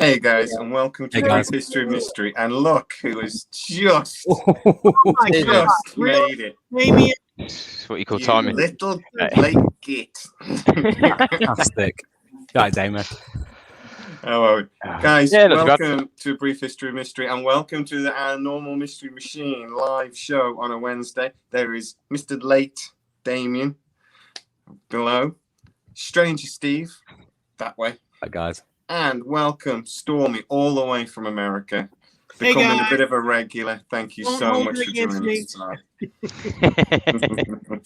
Hey guys, and welcome to guys. History of Mystery. And look who has just my God, made it. Damien. It's what you call You timing. little late git. Fantastic. Right, Damon. Hello, guys. Yeah, not too bad. Welcome to A Brief History of Mystery, and welcome to our normal Mystery Machine live show on a Wednesday. There is Mr. Late Damien below, Stranger Steve that way, Hi, guys. and welcome Stormy all the way from America. Hey, Becoming guys. a bit of a regular. Thank you Don't so hold much it for against joining me. us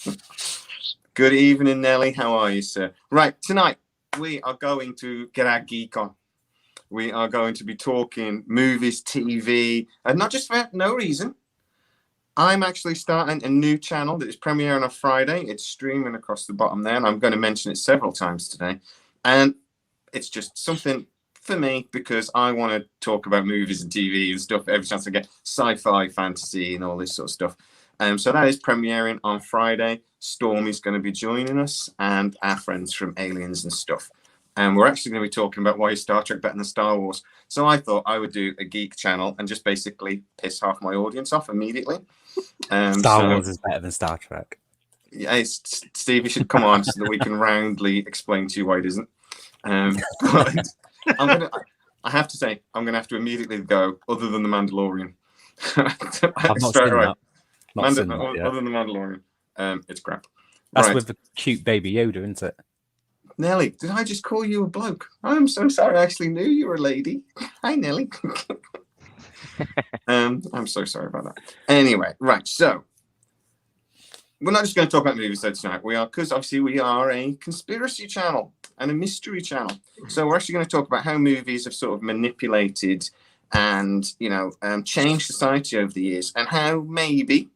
tonight. Good evening, Nelly. How are you, sir? Right, tonight we are going to get our geek on. We are going to be talking movies, TV, and not just for no reason. I'm actually starting a new channel that is premiering on Friday. It's streaming across the bottom there, and I'm going to mention it several times today. And it's just something for me because I want to talk about movies and TV and stuff every chance I get, sci-fi, fantasy, and all this sort of stuff. So that is premiering on Friday. Stormy's going to be joining us and our friends from Aliens and stuff. And we're actually going to be talking about why is Star Trek better than Star Wars. So I thought I would do a geek channel and just basically piss half my audience off immediately. Star Wars is better than Star Trek. Yeah, Steve, you should come on so that we can roundly explain to you why it isn't. But I have to say, I'm going to have to immediately go, other than The Mandalorian. I've not seen that. Other than The Mandalorian, it's crap. That's Right. with the cute baby Yoda, isn't it? Nelly, did I just call you a bloke? I'm so sorry. I actually knew you were a lady. Hi, Nelly. I'm so sorry about that. Anyway, right. So we're not just going to talk about movies though tonight. We are, because obviously we are a conspiracy channel and a mystery channel. So we're actually going to talk about how movies have sort of manipulated and, changed society over the years, and how maybe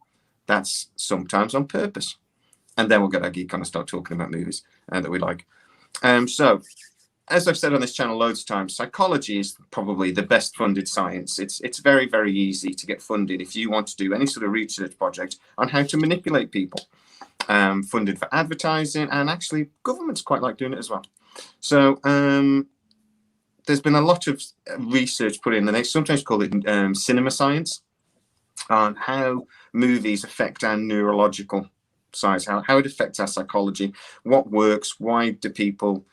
that's sometimes on purpose. And then we'll get our geek on and start talking about movies that we like. So, as I've said on this channel loads of times, psychology is probably the best funded science. It's very, very easy to get funded if you want to do any sort of research project on how to manipulate people. Funded for advertising, and actually governments quite like doing it as well. So there's been a lot of research put in, and they sometimes call it cinema science, on how movies affect our neurological size, how it affects our psychology, what works, why do people,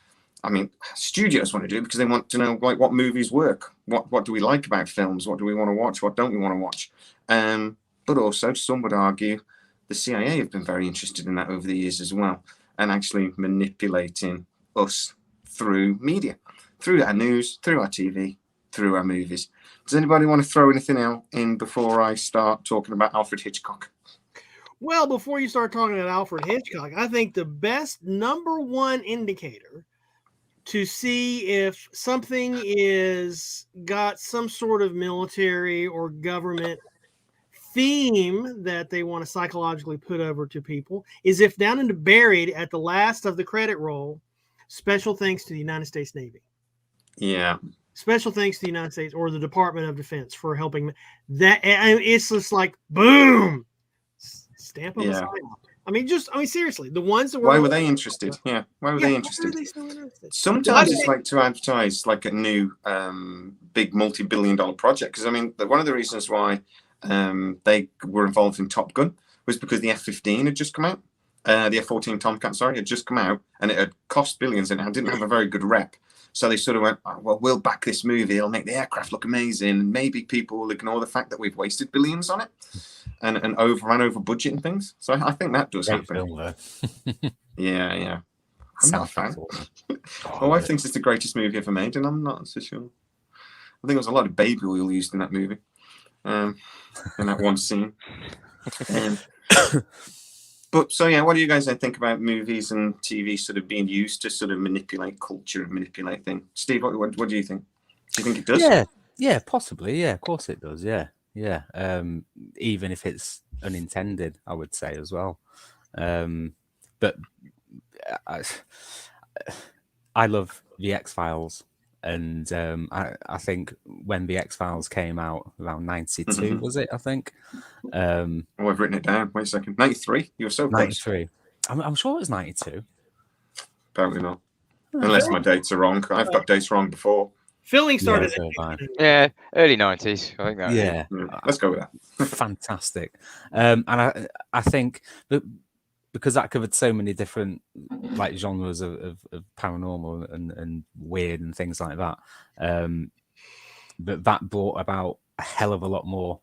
studios want to do it because they want to know like what movies work, what do we like about films, what do we want to watch, what don't we want to watch. But also some would argue the CIA have been very interested in that over the years as well, and actually manipulating us through media, through our news, through our TV, through our movies. Does anybody want to throw anything else in before I start talking about Alfred Hitchcock? Well, before you start talking about Alfred Hitchcock, I think the best number one indicator to see if something is got some sort of military or government theme that they want to psychologically put over to people is if down in the buried at the last of the credit roll, special thanks to the United States Navy. Yeah. Special thanks to the United States or the Department of Defense for helping. That it's just like boom. Stamp of a sign. Seriously, the ones that were. Why were they interested? Yeah, why were they interested? Why are they so interested? Sometimes it's like to advertise like a new big multi-billion-dollar project. Because one of the reasons why they were involved in Top Gun was because the F-15 had just come out. The F-14 Tomcat, had just come out, and it had cost billions, and it didn't have a very good rep. So they sort of went, oh, well, we'll back this movie. It'll make the aircraft look amazing. And maybe people will ignore the fact that we've wasted billions on it and ran over budget and things. So I think that does happen. Yeah. I'm not a fan. My wife thinks it's the greatest movie ever made, and I'm not so sure. I think there was a lot of baby oil used in that movie, in that one scene. But so yeah, what do you guys think about movies and TV sort of being used to sort of manipulate culture and manipulate things? Steve, what do you think? Do you think it does? Yeah, possibly. Yeah, of course it does. Yeah. Even if it's unintended, I would say as well. But I love the XFiles, and I think when the XFiles came out around 92, was it? I think. I've written it down. Wait a second. 93. You were so close. 93. I'm sure it was 92. Apparently not. Unless my dates are wrong. I've got dates wrong before. Filling started. so have I. Yeah, early 90s. I think that. Yeah, Let's go with that. fantastic. And I think that because that covered so many different like genres of paranormal and weird and things like that, that brought about a hell of a lot more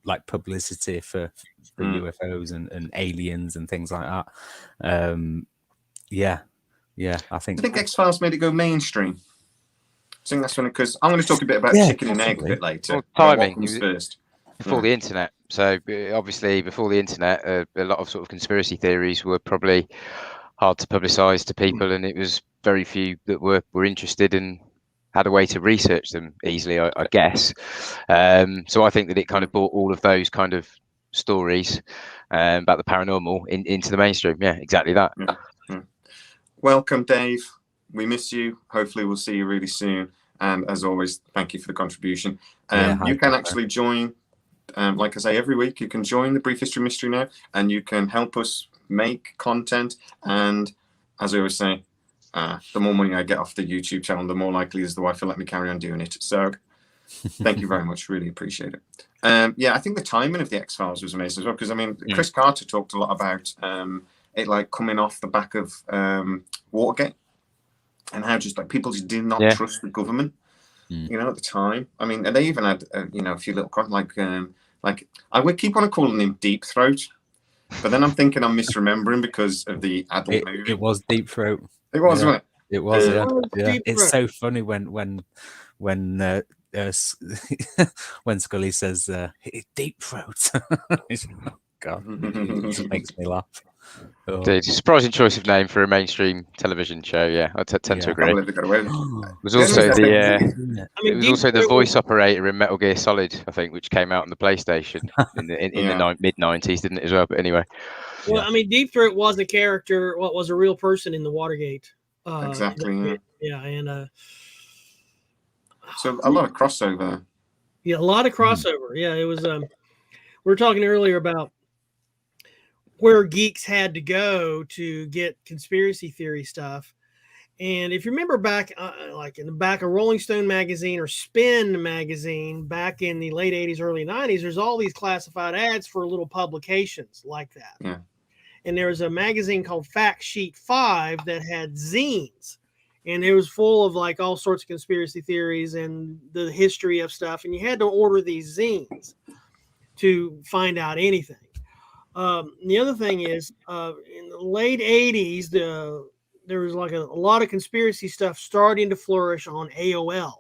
like publicity for UFOs and aliens and things like that. I think X-Files made it go mainstream. I think that's when, because I'm going to talk a bit about chicken and egg a bit later. Well, timing. What comes first? Before the internet. So obviously before the internet, a lot of sort of conspiracy theories were probably hard to publicize to people, and it was very few that were interested and had a way to research them easily, I guess. So I think that it kind of brought all of those kind of stories about the paranormal into the mainstream. Yeah, exactly that. Yeah. Welcome, Dave. We miss you. Hopefully we'll see you really soon. And as always, thank you for the contribution. You can actually join, like I say, every week, you can join the Brief History Mystery now, and you can help us make content. And as I always say, the more money I get off the YouTube channel, the more likely is the wife will let me carry on doing it. So thank you very much. Really appreciate it. I think the timing of the X-Files was amazing as well, because I mean, Chris Carter talked a lot about it like coming off the back of Watergate, and how just like people just did not trust the government, you know, at the time. I mean, and they even had a few little like I would keep on calling him Deep Throat, but then I'm thinking I'm misremembering because of the adult movie. It was Deep Throat. It was, wasn't it? It was, yeah. It's so funny when when Scully says Deep Throat. Oh, God, it just makes me laugh. It's a surprising choice of name for a mainstream television show. Yeah, I tend to agree. It was also it was also the voice operator in Metal Gear Solid, I think, which came out on the PlayStation in the mid 90s, didn't it as well? But anyway. Well, I mean, Deep Throat was a character, was a real person in the Watergate. Exactly. And so a lot of crossover. Yeah, a lot of crossover. Yeah, it was. We were talking earlier about where geeks had to go to get conspiracy theory stuff. And if you remember back, like in the back of Rolling Stone magazine or Spin magazine, back in the late 80s, early 90s, there's all these classified ads for little publications like that. Yeah. And there was a magazine called Fact Sheet 5 that had zines. And it was full of like all sorts of conspiracy theories and the history of stuff. And you had to order these zines to find out anything. The other thing is, in the late 80s, there was like a lot of conspiracy stuff starting to flourish on AOL.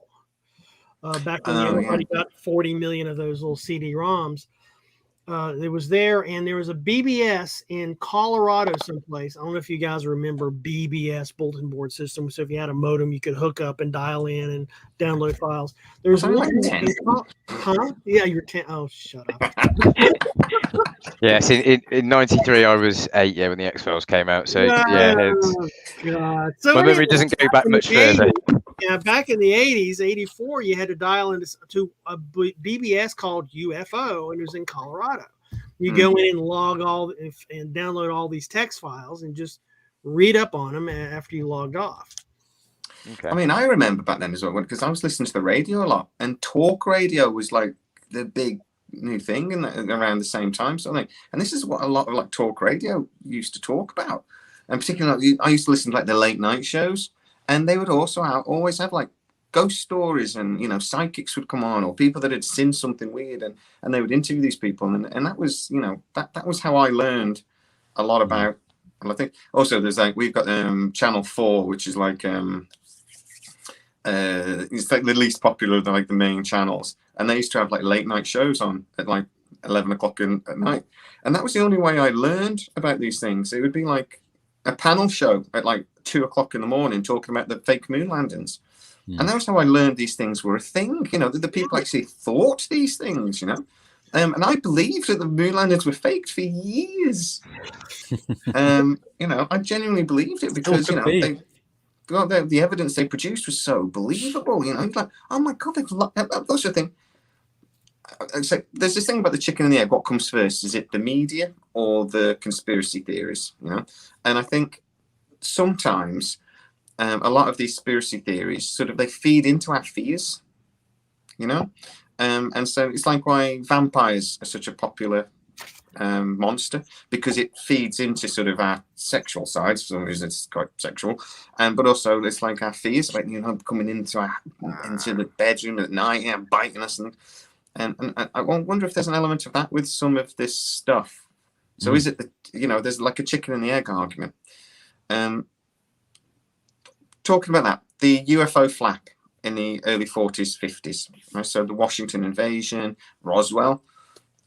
Back when everybody got 40 million of those little CD-ROMs. It was there, and there was a BBS in Colorado someplace. I don't know if you guys remember BBS, bulletin board system. So if you had a modem, you could hook up and dial in and download files. There's one. Yeah, you're 10. Oh, shut up. Yes, in 93 I was 8, when the X-Files came out. So God. So my memory doesn't go back much further. Yeah, back in the 80s, 84, you had to dial into a BBS called UFO, and it was in Colorado. You go in and log and download all these text files and just read up on them after you logged off. Okay. I mean, I remember back then as well, because I was listening to the radio a lot, and talk radio was like the big new thing around the same time. So and this is what a lot of like talk radio used to talk about. And particularly, I used to listen to like the late night shows, and they would also always have like ghost stories, and psychics would come on, or people that had seen something weird, and they would interview these people, and that was that was how I learned a lot about. And I think also there's like we've got Channel 4, which is like it's like the least popular of the main channels, and they used to have like late night shows on at like 11 o'clock at night, and that was the only way I learned about these things. It would be like a panel show at like 2 o'clock in the morning talking about the fake moon landings. And that was how I learned these things were a thing, that the people actually thought these things, and I believed that the moon landings were faked for years. I genuinely believed it because, the evidence they produced was so believable, It's like, oh my God, that's the thing. So there's this thing about the chicken and the egg. What comes first? Is it the media or the conspiracy theories? And I think sometimes a lot of these conspiracy theories sort of they feed into our fears, you know, and so it's like why vampires are such a popular monster, because it feeds into sort of our sexual side. For some reason it's quite sexual, but also it's like our fears about, you know, coming into the bedroom at night and biting us, and I wonder if there's an element of that with some of this stuff. So is it that, you know, there's like a chicken and the egg argument. Talking about that, the UFO flap in the early 40s, 50s, right? So the Washington invasion, Roswell,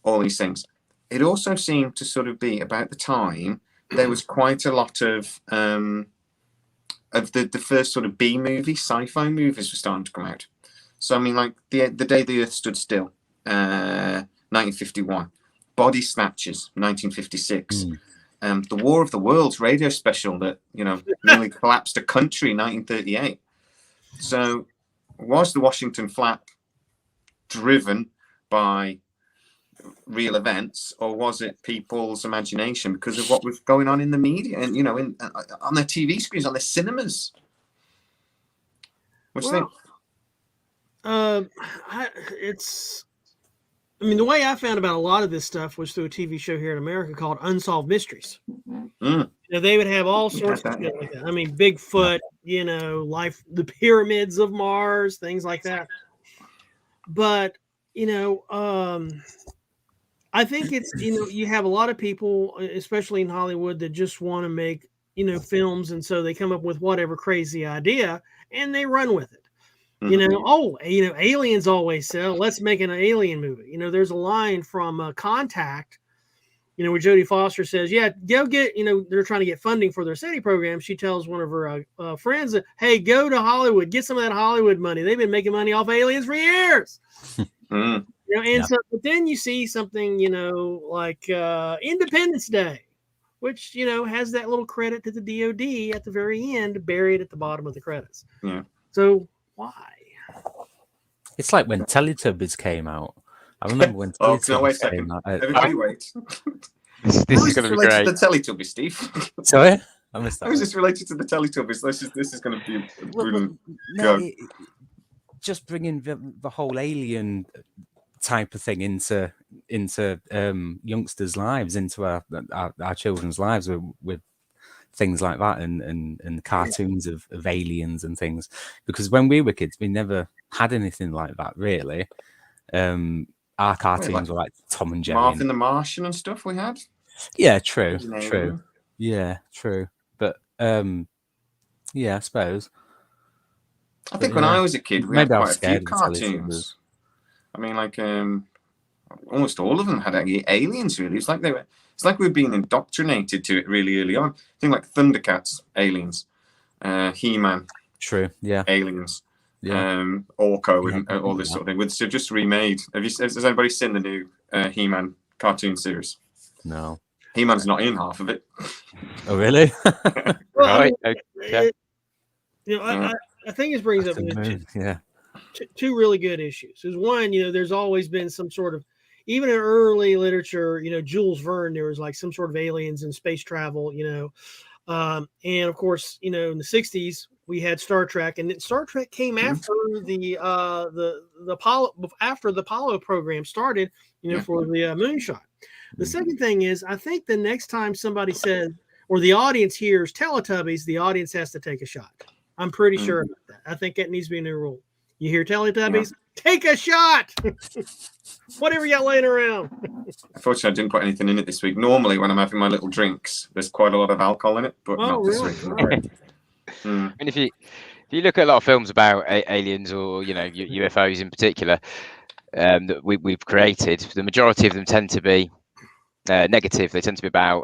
all these things. It also seemed to sort of be about the time there was quite a lot of the first sort of B movie, sci-fi movies were starting to come out. So I mean, like the Day the Earth Stood Still, 1951, Body Snatchers, 1956. The War of the Worlds radio special that, you know, nearly collapsed a country, 1938. So was the Washington flap driven by real events, or was it people's imagination because of what was going on in the media and, you know, on their TV screens, on their cinemas? What do you think? I mean, the way I found about a lot of this stuff was through a TV show here in America called Unsolved Mysteries. You know, they would have all sorts of shit like that. I mean, Bigfoot, you know, the pyramids of Mars, things like that. But, you know, I think it's, you know, you have a lot of people, especially in Hollywood, that just want to make, you know, films. And so they come up with whatever crazy idea and they run with it. You know, you know, aliens always sell. Let's make an alien movie. You know, there's a line from Contact, you know, where Jodie Foster says, yeah, go get, you know, they're trying to get funding for their SETI program. She tells one of her friends, that, hey, go to Hollywood, get some of that Hollywood money. They've been making money off aliens for years. You know, and so, but then you see something, you know, like Independence Day, which, you know, has that little credit to the DOD at the very end, buried at the bottom of the credits. So why? It's like when Teletubbies came out. I remember when Teletubbies came out. Everybody wait. This is going to be great. To the Teletubbies, Steve. Sorry? I missed that. How is this related to the Teletubbies? This is going to be a brilliant go. Just bringing the whole alien type of thing into youngsters' lives, into our children's lives with things like that, and cartoons of aliens and things. Because when we were kids, we never had anything like that, really. Our cartoons were like Tom and Jerry, Marvin the Martian and stuff we had. Yeah, true. Yeah, true. But yeah, I suppose. I think when I was a kid, we had quite a few cartoons. I mean, like almost all of them had aliens. Really, it's like we were being indoctrinated to it really early on. I think like Thundercats, aliens, He-Man, true, yeah, aliens, Orko, and all this sort of thing. So just remade. Has anybody seen the new He-Man cartoon series? No, He-Man's not in half of it. Oh, really? Right. Okay. You know, I think this brings up two really good issues. Is one, you know, there's always been some sort of, even in early literature, you know, Jules Verne, there was like some sort of aliens and space travel, you know, and of course, you know, in the 60s we had Star Trek, and then Star Trek came after the Apollo, after the Apollo program started, you know, for the moonshot. The second thing is, I think the next time somebody says, or the audience hears Teletubbies, the audience has to take a shot. I'm pretty sure about that. I think that needs to be a new rule. You hear Teletubbies, take a shot. Whatever you got laying around. Unfortunately, I didn't put anything in it this week. Normally, when I'm having my little drinks, there's quite a lot of alcohol in it, but not this week. I mean, if you look at a lot of films about aliens, or, you know, UFOs in particular, that we've created, the majority of them tend to be negative. They tend to be about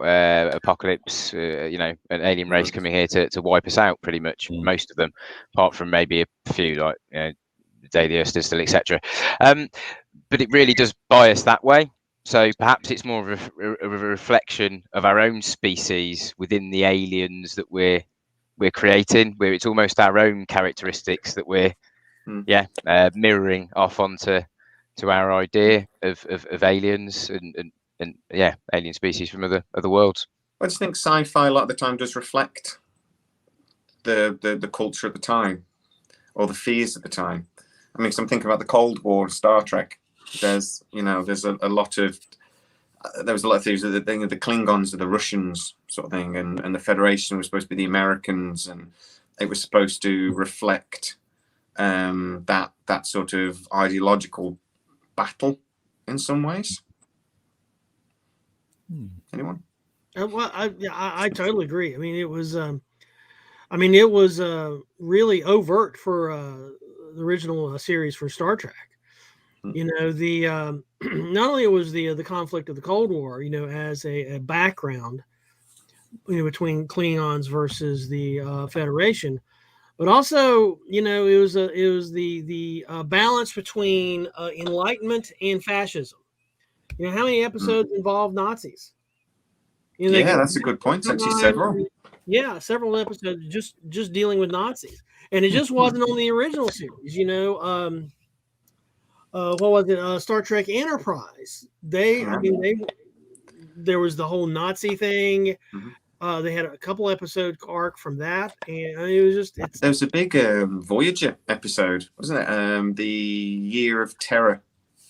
apocalypse, you know, an alien race coming here to wipe us out, pretty much. Most of them, apart from maybe a few, like, you know, Day the Earth Stood Still, etc. But it really does bias that way. So perhaps it's more of a reflection of our own species within the aliens that we're creating, where it's almost our own characteristics that we're mirroring off onto our idea of aliens and alien species from other worlds. I just think sci-fi a lot of the time does reflect the culture at the time, or the fears at the time. I mean, so I'm thinking about the Cold War, Star Trek. There's a lot of there was a lot of theories that the Klingons are the Russians sort of thing, and the Federation was supposed to be the Americans, and it was supposed to reflect that sort of ideological battle in some ways. Anyone? Well, I totally agree. I mean, it was really overt for the original series for Star Trek. You know, the not only was the conflict of the Cold War, you know, as a background, you know, between Klingons versus the Federation, but also, you know, it was the balance between Enlightenment and fascism. You know, how many episodes involved Nazis? You know, Yeah, that's a good point. Actually, several. Yeah, several episodes just dealing with Nazis, and it just wasn't on the original series. You know, what was it? Star Trek Enterprise. There was the whole Nazi thing. They had a couple episode arc from that, and it was just. There was a big Voyager episode, wasn't it? The Year of Terror,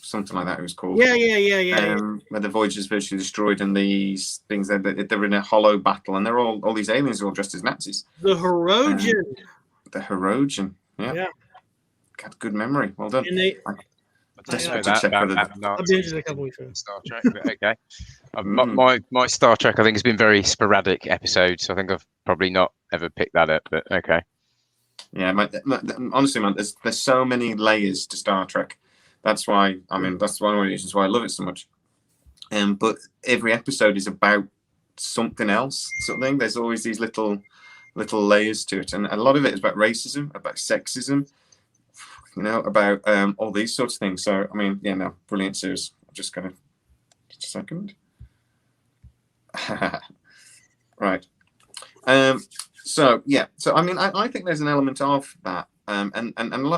something like that. It was called. Yeah. Where the Voyager's virtually destroyed, and these things they're in a hollow battle, and they're all these aliens are all dressed as Nazis. The Hirogen. The Hirogen. Yeah. Got good memory. Well done. And I didn't know that about I binged it a couple weeks ago. Star Trek, but okay. My Star Trek, I think, has been very sporadic episodes. So I think I've probably not ever picked that up, but okay. Yeah, honestly, man, there's so many layers to Star Trek. That's why, I mean, that's one of the reasons why I love it so much. But every episode is about something else, sort of thing. There's always these little layers to it, and a lot of it is about racism, about sexism, you know, about all these sorts of things. So, I mean, yeah, no, brilliant series. I'm just gonna just a second. Right. So yeah. So I mean, I think there's an element of that, and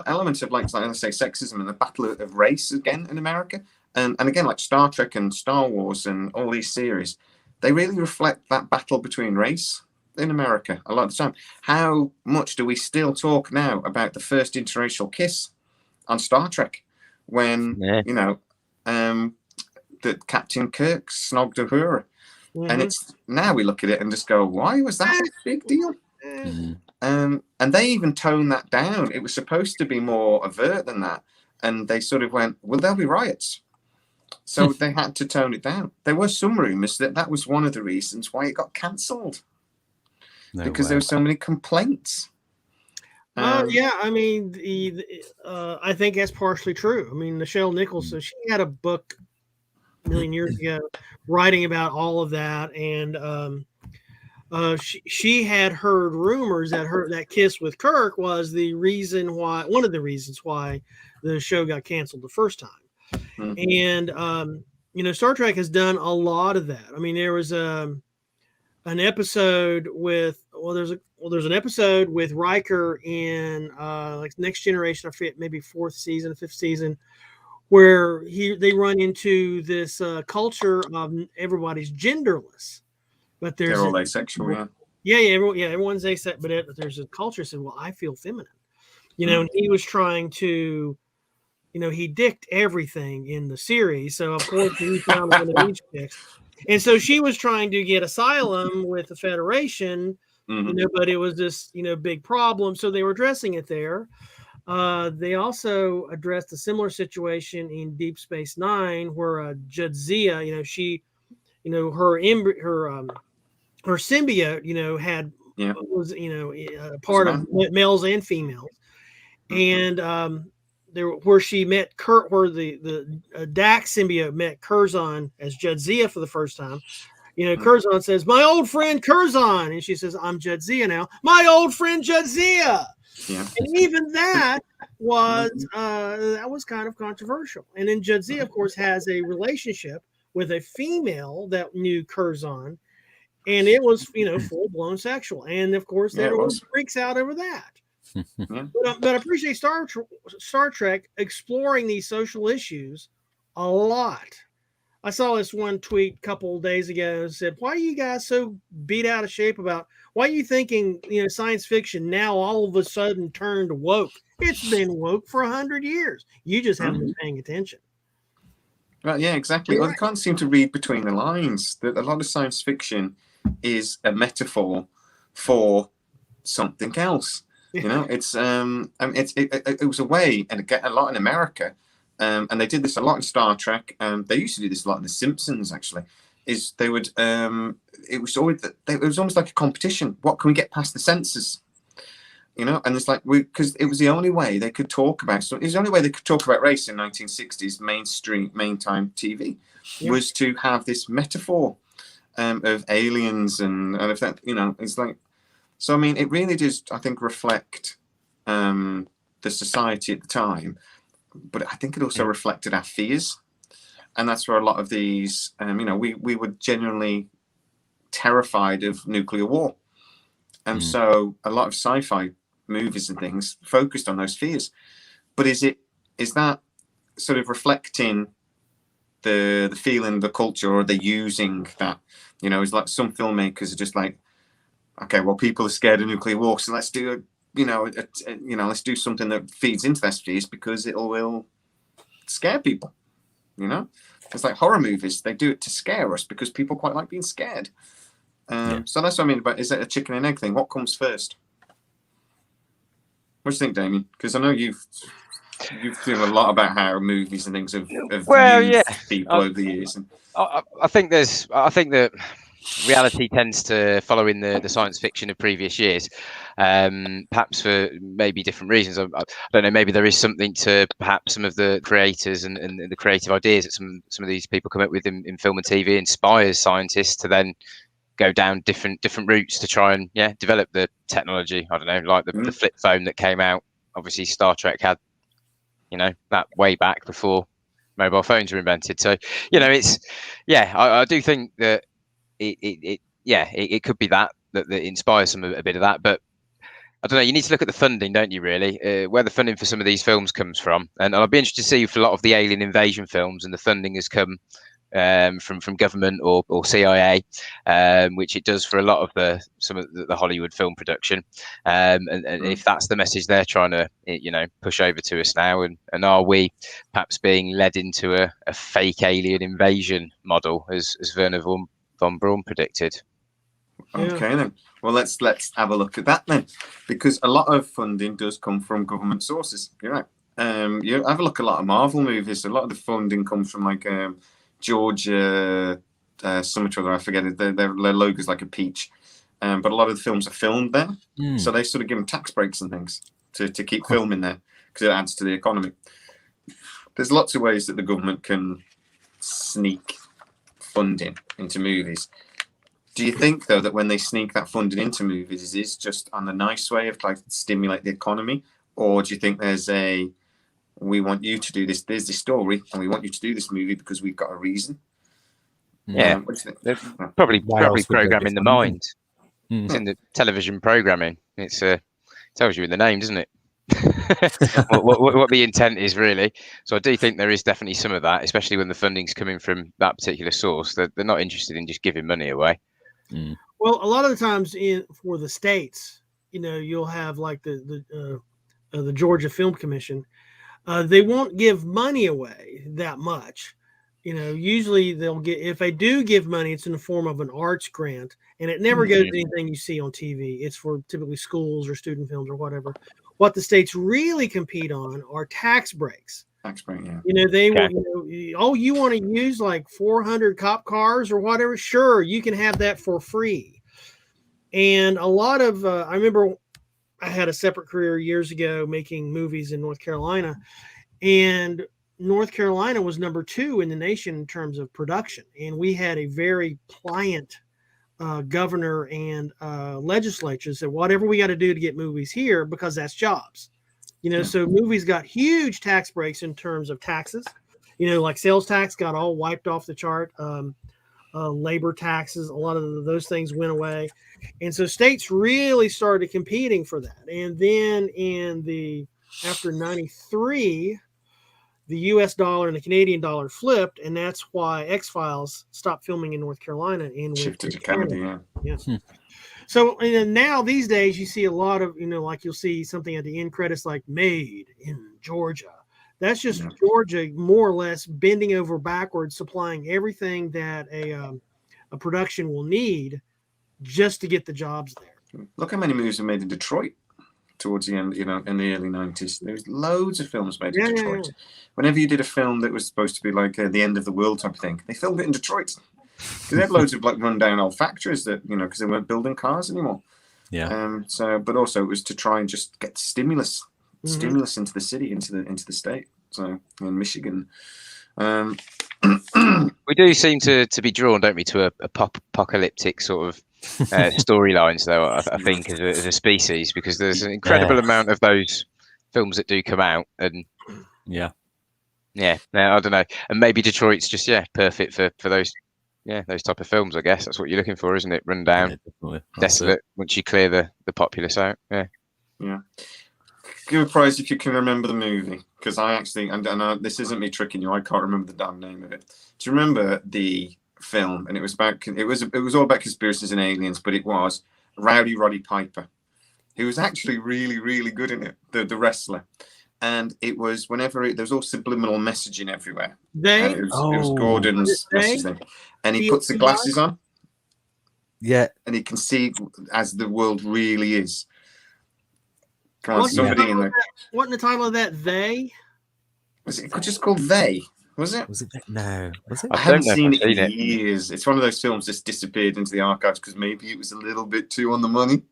elements of like I say, sexism and the battle of race again in America, and again like Star Trek and Star Wars and all these series, they really reflect that battle between race in America a lot of the time. How much do we still talk now about the first interracial kiss on Star Trek when you know that Captain Kirk snogged Uhura, and it's now we look at it and just go, why was that a big deal? And they even toned that down. It was supposed to be more overt than that, and they sort of went, well, there'll be riots. So they had to tone it down. There were some rumors that was one of the reasons why it got cancelled. Because there were so many complaints. Yeah, I mean, I think that's partially true. I mean, Nichelle Nichols, so she had a book a million years ago writing about all of that, and she had heard rumors that that kiss with Kirk was one of the reasons why the show got canceled the first time. And you know, Star Trek has done a lot of that. I mean, there was an episode with there's an episode with Riker in like Next Generation, I forget, maybe fifth season, where they run into this culture of everybody's genderless, but they're all asexual. Yeah, everyone's asexual, but there's a culture that said, well, I feel feminine, you know, and he was trying to, you know, he dicked everything in the series, so of course he found one of these chicks. And so she was trying to get asylum with the Federation, you know, but it was this, you know, big problem. So they were addressing it there. They also addressed a similar situation in Deep Space Nine, where Jadzia, you know, she, you know, her symbiote, you know, was, you know, part of males and females, and where she met Kurt, where the Dax symbiote met Curzon as Jadzia for the first time. You know, Curzon says, "My old friend Curzon," and she says, "I'm Jadzia now. My old friend Jadzia." Yeah. And even that was kind of controversial. And then Jadzia, of course, has a relationship with a female that knew Curzon, and it was, you know, full blown sexual. And of course, everyone freaks out over that. But I appreciate Star Trek exploring these social issues a lot. I saw this one tweet a couple of days ago and said, why are you guys so beat out of shape about why are you thinking, science fiction now all of a sudden turned woke? It's been woke for 100 years. You just haven't been paying attention. Right, yeah, exactly. Well, you can't seem to read between the lines. That a lot of science fiction is a metaphor for something else. It's it was a way, and a lot in America, and they did this a lot in Star Trek. They used to do this a lot in The Simpsons. Actually, is they would it was almost like a competition. What can we get past the censors? And it's like because it was the only way they could talk about. So it was the only way they could talk about race in 1960s main time TV was to have this metaphor of aliens and if that it's like. So I mean, it really does, I think, reflect the society at the time, but I think it also reflected our fears, and that's where a lot of these, we were genuinely terrified of nuclear war, and so a lot of sci-fi movies and things focused on those fears. But is that sort of reflecting the feeling, the culture, or are they using that? It's like some filmmakers are just like, okay, well, people are scared of nuclear war, so let's do let's do something that feeds into their fears because it will scare people. It's like horror movies; they do it to scare us because people quite like being scared. So that's what I mean. But is it a chicken and egg thing? What comes first? What do you think, Damien? Because I know you've seen a lot about how movies and things have used people over the years. And I think that reality tends to follow in the science fiction of previous years, perhaps for maybe different reasons. I don't know. Maybe there is something to perhaps some of the creators and the creative ideas that some of these people come up with in film and TV inspires scientists to then go down different routes to try and develop the technology. I don't know, like the flip phone that came out. Obviously, Star Trek had that way back before mobile phones were invented. So it's I do think that it could be that inspires some a bit of that, but I don't know. You need to look at the funding, don't you? Really, where the funding for some of these films comes from, and I'd be interested to see if a lot of the alien invasion films and the funding has come from government or CIA, which it does for a lot of some of the Hollywood film production, and if that's the message they're trying to push over to us now, and are we perhaps being led into a fake alien invasion model as Werner von Braun predicted? Okay then. Well, let's have a look at that then, because a lot of funding does come from government sources. You're right. You have a look at a lot of Marvel movies. A lot of the funding comes from like Georgia, something or other, I forget it. Their logo's like a peach, but a lot of the films are filmed there, so they sort of give them tax breaks and things to keep filming there because it adds to the economy. There's lots of ways that the government can sneak funding into movies. Do you think though that when they sneak that funding into movies, it is just on the nice way of like stimulate the economy, or do you think there's we want you to do this. There's this story, and we want you to do this movie because we've got a reason. Yeah, what do you think? Probably programming the mind. It's in the television programming. It's tells you in the name, doesn't it? what the intent is really. So I do think there is definitely some of that, especially when the funding's coming from that particular source. They're not interested in just giving money away. Well, a lot of the times for the states, you'll have like the Georgia Film Commission. They won't give money away that much. Usually they'll get, if they do give money, it's in the form of an arts grant, and it never goes to anything you see on TV. It's for typically schools or student films or whatever. What the states really compete on are tax breaks. Tax break, yeah. They will, you want to use like 400 cop cars or whatever? Sure, you can have that for free. And a lot of, I remember I had a separate career years ago making movies in North Carolina, and North Carolina was number 2 in the nation in terms of production. And we had a very pliant governor and legislature said, whatever we got to do to get movies here, because that's jobs. So movies got huge tax breaks in terms of taxes, like sales tax got all wiped off the chart. Labor taxes, a lot of those things went away. And so states really started competing for that. And then after 93, the U.S. dollar and the Canadian dollar flipped, and that's why X-Files stopped filming in North Carolina and went Shifted to to Canada, yeah. So now these days you see a lot of, like you'll see something at the end credits like "Made in Georgia." That's just Georgia more or less bending over backwards, supplying everything that a production will need just to get the jobs there. Look how many movies were made in Detroit towards the end, in the early 90s. There's loads of films made in Detroit. Whenever you did a film that was supposed to be like the end of the world type of thing, they filmed it in Detroit. Because they had loads of like run-down old factories that, because they weren't building cars anymore. Yeah. But also it was to try and just get stimulus into the city, into the state. So in Michigan. We do seem to be drawn, don't we, to a apocalyptic sort of storylines, though, I think, as a species, because there's an incredible amount of those films that do come out, and now I don't know, and maybe Detroit's just perfect for those those type of films. I guess that's what you're looking for, isn't it? Run down, desolate. Once you clear the populace out. Give a prize if you can remember the movie, because I actually, and this isn't me tricking you, I can't remember the damn name of it. Do you remember the film? And it was all about conspiracies and aliens, but it was Rowdy Roddy Piper, who was actually really, really good in it, the wrestler. And it was there was all subliminal messaging everywhere. It was Gordon's messaging, and he puts the glasses on, and he can see as the world really is. Come on, somebody in there. Wasn't the title of that They? Was it just called They? Was it? No. Was it? I haven't seen it in years. It's one of those films that's disappeared into the archives because maybe it was a little bit too on the money.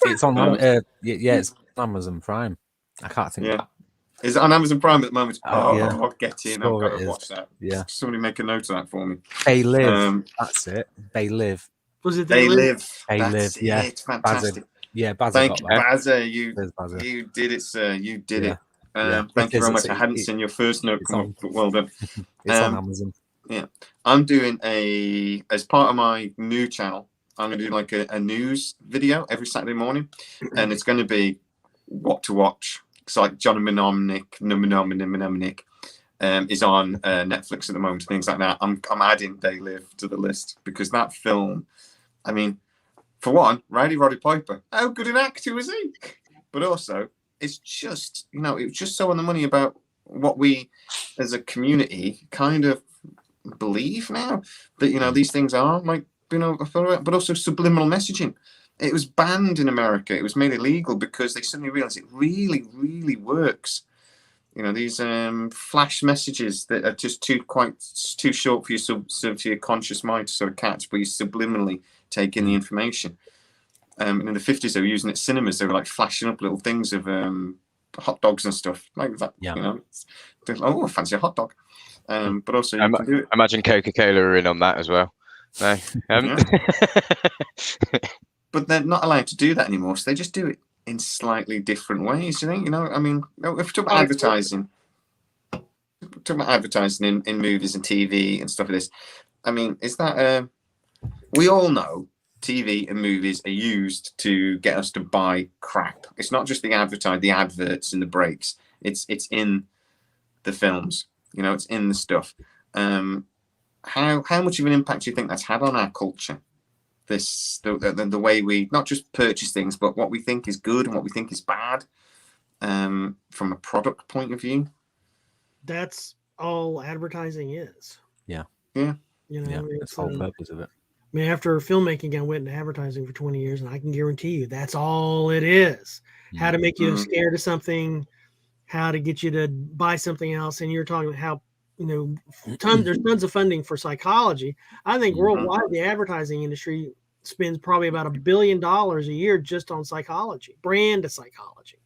It's on it's on Amazon Prime. I can't think of that. Is it on Amazon Prime at the moment? Get in. Sure, I've got to watch that. Yeah. Somebody make a note of that for me. They Live. That's it. They Live. Was it They Live? They Live. Yeah. It's fantastic. Bazza. Thank you, Bazza. You did it, sir. You did it. Thank you very much. I hadn't seen your first note come up, but well done. It's on Amazon. Yeah. I'm doing as part of my new channel, I'm going to do like a news video every Saturday morning, and it's going to be what to watch. It's like John Mnemonic is on Netflix at the moment, things like that. I'm adding They Live to the list because that film, I mean, for one, Rowdy Roddy Piper, how good an actor was he? But also, it's just, it was just so on the money about what we as a community kind of believe now, that, these things are like, but also subliminal messaging. It was banned in America. It was made illegal because they suddenly realized it really, really works. These flash messages that are just too short for your conscious mind to sort of catch, but you subliminally take in the information. And in the 50s, they were using it at cinemas. They were like flashing up little things of hot dogs and stuff like that. Yeah. I fancy a hot dog. But also, you can do it. Imagine Coca-Cola are in on that as well. No. But they're not allowed to do that anymore, so they just do it in slightly different ways. You think? I mean, if we talk about advertising, in movies and TV and stuff like this. I mean, is that we all know TV and movies are used to get us to buy crap. It's not just the adverts and the breaks. It's in the films. It's in the stuff. How much of an impact do you think that's had on our culture? The way we not just purchase things, but what we think is good and what we think is bad, from a product point of view. That's all advertising is. Yeah. That's the whole purpose of it. I mean, after filmmaking, I went into advertising for 20 years, and I can guarantee you that's all it is. How to make you scared of something, how to get you to buy something else. And you're talking about how, there's tons of funding for psychology. I think worldwide, the advertising industry spends probably about $1 billion a year just on psychology, brand psychology.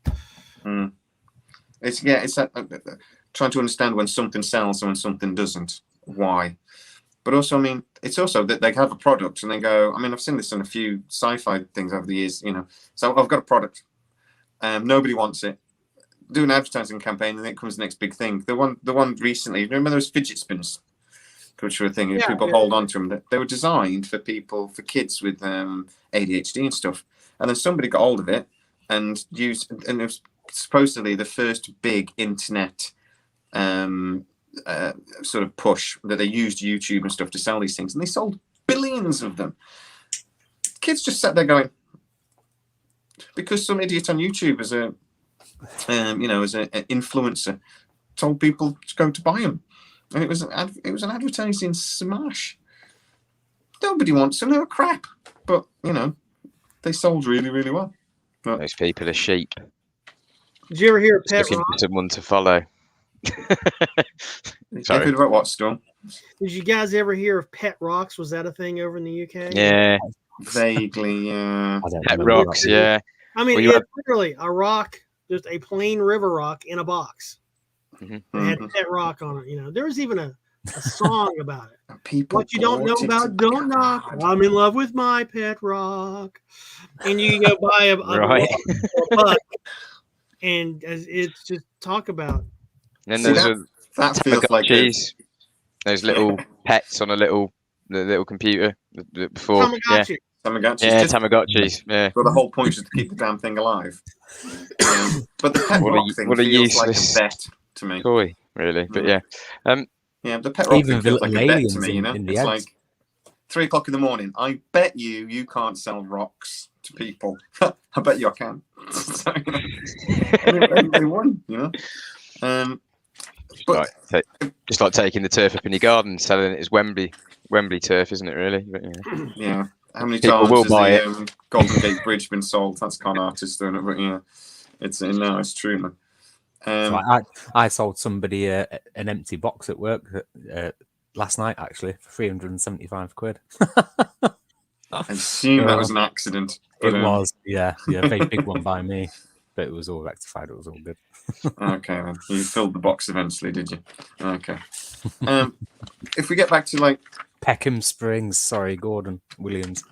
It's trying to understand when something sells and when something doesn't. Why? But also, I mean, it's also that they have a product and they go, I mean, I've seen this on a few sci-fi things over the years, So I've got a product. Nobody wants it. Do an advertising campaign and then it comes the next big thing. The one recently, remember those fidget spinners? Which were a thing, people hold on to them. They were designed for kids with ADHD and stuff. And then somebody got hold of it and it was supposedly the first big internet sort of push that they used YouTube and stuff to sell these things, and they sold billions of them. Kids just sat there going, because some idiot on YouTube as a as an influencer told people to go to buy them, and it was an advertising smash. Nobody wants them; they were crap, but they sold really, really well. But Those people are sheep. Did you ever hear of Just Pet looking Rock? for someone to follow. I've Sorry. heard about what, Storm? Did you guys ever hear of Pet Rocks? Was that a thing over in the UK? Yeah, Vaguely, I don't Pet remember Rocks. that. Yeah, I mean, Well, you it's literally a rock, just a plain river rock in a box. Mhm. It had Pet Rock on it. There was even a song about it. people. What you don't know bought it about, to don't knock. God. I'm in love with my pet rock. And you go buy a Right. rock for a buck, and it's just talk about. and then See, there's that feels like a, Tamagotchis. Those little pets on the little computer before. Yeah, Tamagotchi. Tamagotchis. yeah, Just, Tamagotchis. Yeah. well, the whole point is to keep the damn thing alive. But the pet What a- rock thing what a feels like a useless bet to me. Toy, really. But yeah, Yeah, the pet rock Even thing feels the like little a bet to aliens me. in the It's ads. like 3 o'clock in the morning. I bet you can't sell rocks to people. I bet you I can. So, and they won. But just like taking the turf up in your garden, selling it as Wembley turf, isn't it? Really? But, yeah, how many People times will has buy the Golden Gate Bridge been sold? That's con artist doing it, but yeah, it's true, man. So I sold somebody an empty box at work last night, actually, for 375 quid. I assume that was an accident. It But, was, yeah, very big one by me, but it was all rectified. It was all good. Okay, then you filled the box eventually, did you? Okay. If we get back to like Peckham Springs, sorry, Gordon Williams.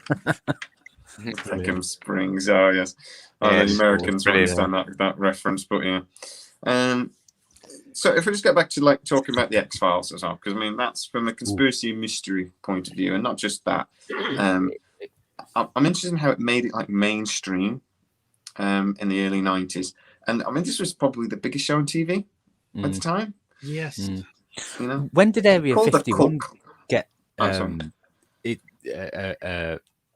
Peckham Springs, oh yes, Yes, the Americans will brilliant. understand that reference, but yeah. So if we just get back to like talking about the XFiles as well, because I mean that's from a conspiracy mystery point of view, and not just that. I'm interested in how it made it like mainstream in the early 90s, and I mean this was probably the biggest show on TV at the time. Yes. When did Area Called the 51 Cook. get sorry.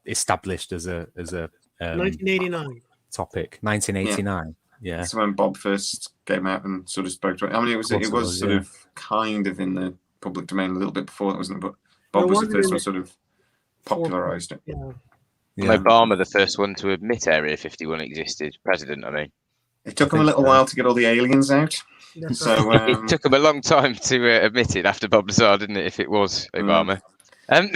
established as a 1989. topic? 1989. Yeah. That's when Bob first came out and sort of spoke to it. I mean, it was sort of kind of in the public domain a little bit before that, wasn't it? But Bob was the first one sort of popularized it. Yeah. Yeah. Obama, the first one to admit Area 51 existed, president. I mean, It took him a little while to get all the aliens out. That's So right. it took him a long time to admit it after Bob Lazar, didn't it? If it was Obama, I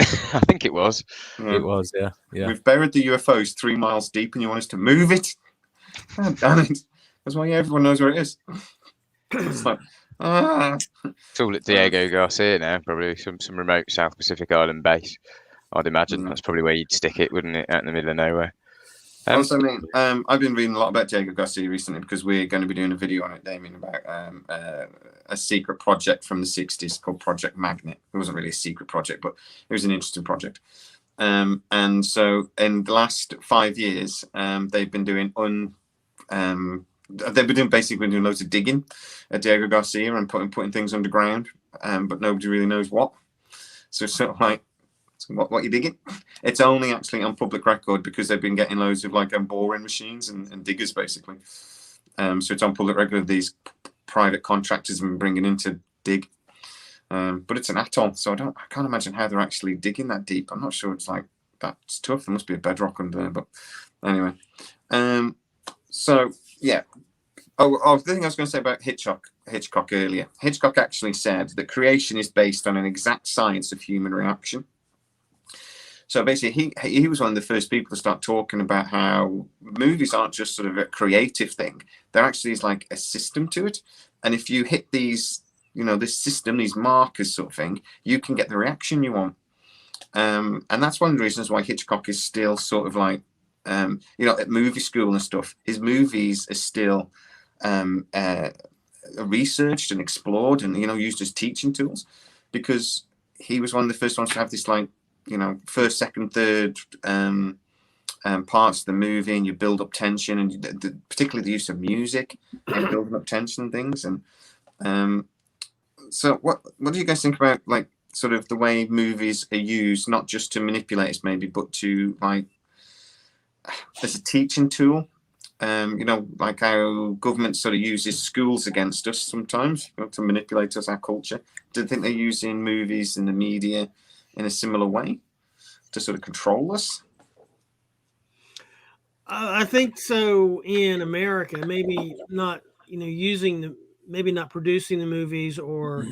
think it was. It was, yeah. We've buried the UFOs 3 miles deep, and you want us to move it? God damn it! That's why everyone knows where it is. It's like, It's all at Diego Garcia now, probably some remote South Pacific Island base. I'd imagine that's probably where you'd stick it, wouldn't it? Out in the middle of nowhere. Also, I mean, I've been reading a lot about Diego Garcia recently because we're going to be doing a video on it, Damien, about a secret project from the 60s called Project Magnet. It wasn't really a secret project, but it was an interesting project. And so in the last 5 years, they've been doing basically doing loads of digging at Diego Garcia and putting things underground, but nobody really knows what. So it's sort of like, what you're digging? It's only actually on public record because they've been getting loads of like boring machines and diggers basically. So it's on public record. These private contractors have been bringing in to dig, but it's an atoll, so I can't imagine how they're actually digging that deep. I'm not sure. It's like that's tough. There must be a bedrock under there, but anyway. So yeah. Oh, the thing I was going to say about Hitchcock earlier. Hitchcock actually said that creation is based on an exact science of human reaction. So basically, he was one of the first people to start talking about how movies aren't just sort of a creative thing. There actually is like a system to it. And if you hit these, this system, these markers sort of thing, you can get the reaction you want. And that's one of the reasons why Hitchcock is still sort of like, at movie school and stuff. His movies are still researched and explored and, used as teaching tools because he was one of the first ones to have this like, first, second, third parts of the movie, and you build up tension, and particularly the use of music and building up tension and things. And So what do you guys think about like sort of the way movies are used, not just to manipulate us maybe, but to like as a teaching tool? Like how government sort of uses schools against us sometimes, to manipulate us, our culture. Do you think they're using movies and the media in a similar way to sort of control us? I think so in America, maybe not, maybe not producing the movies or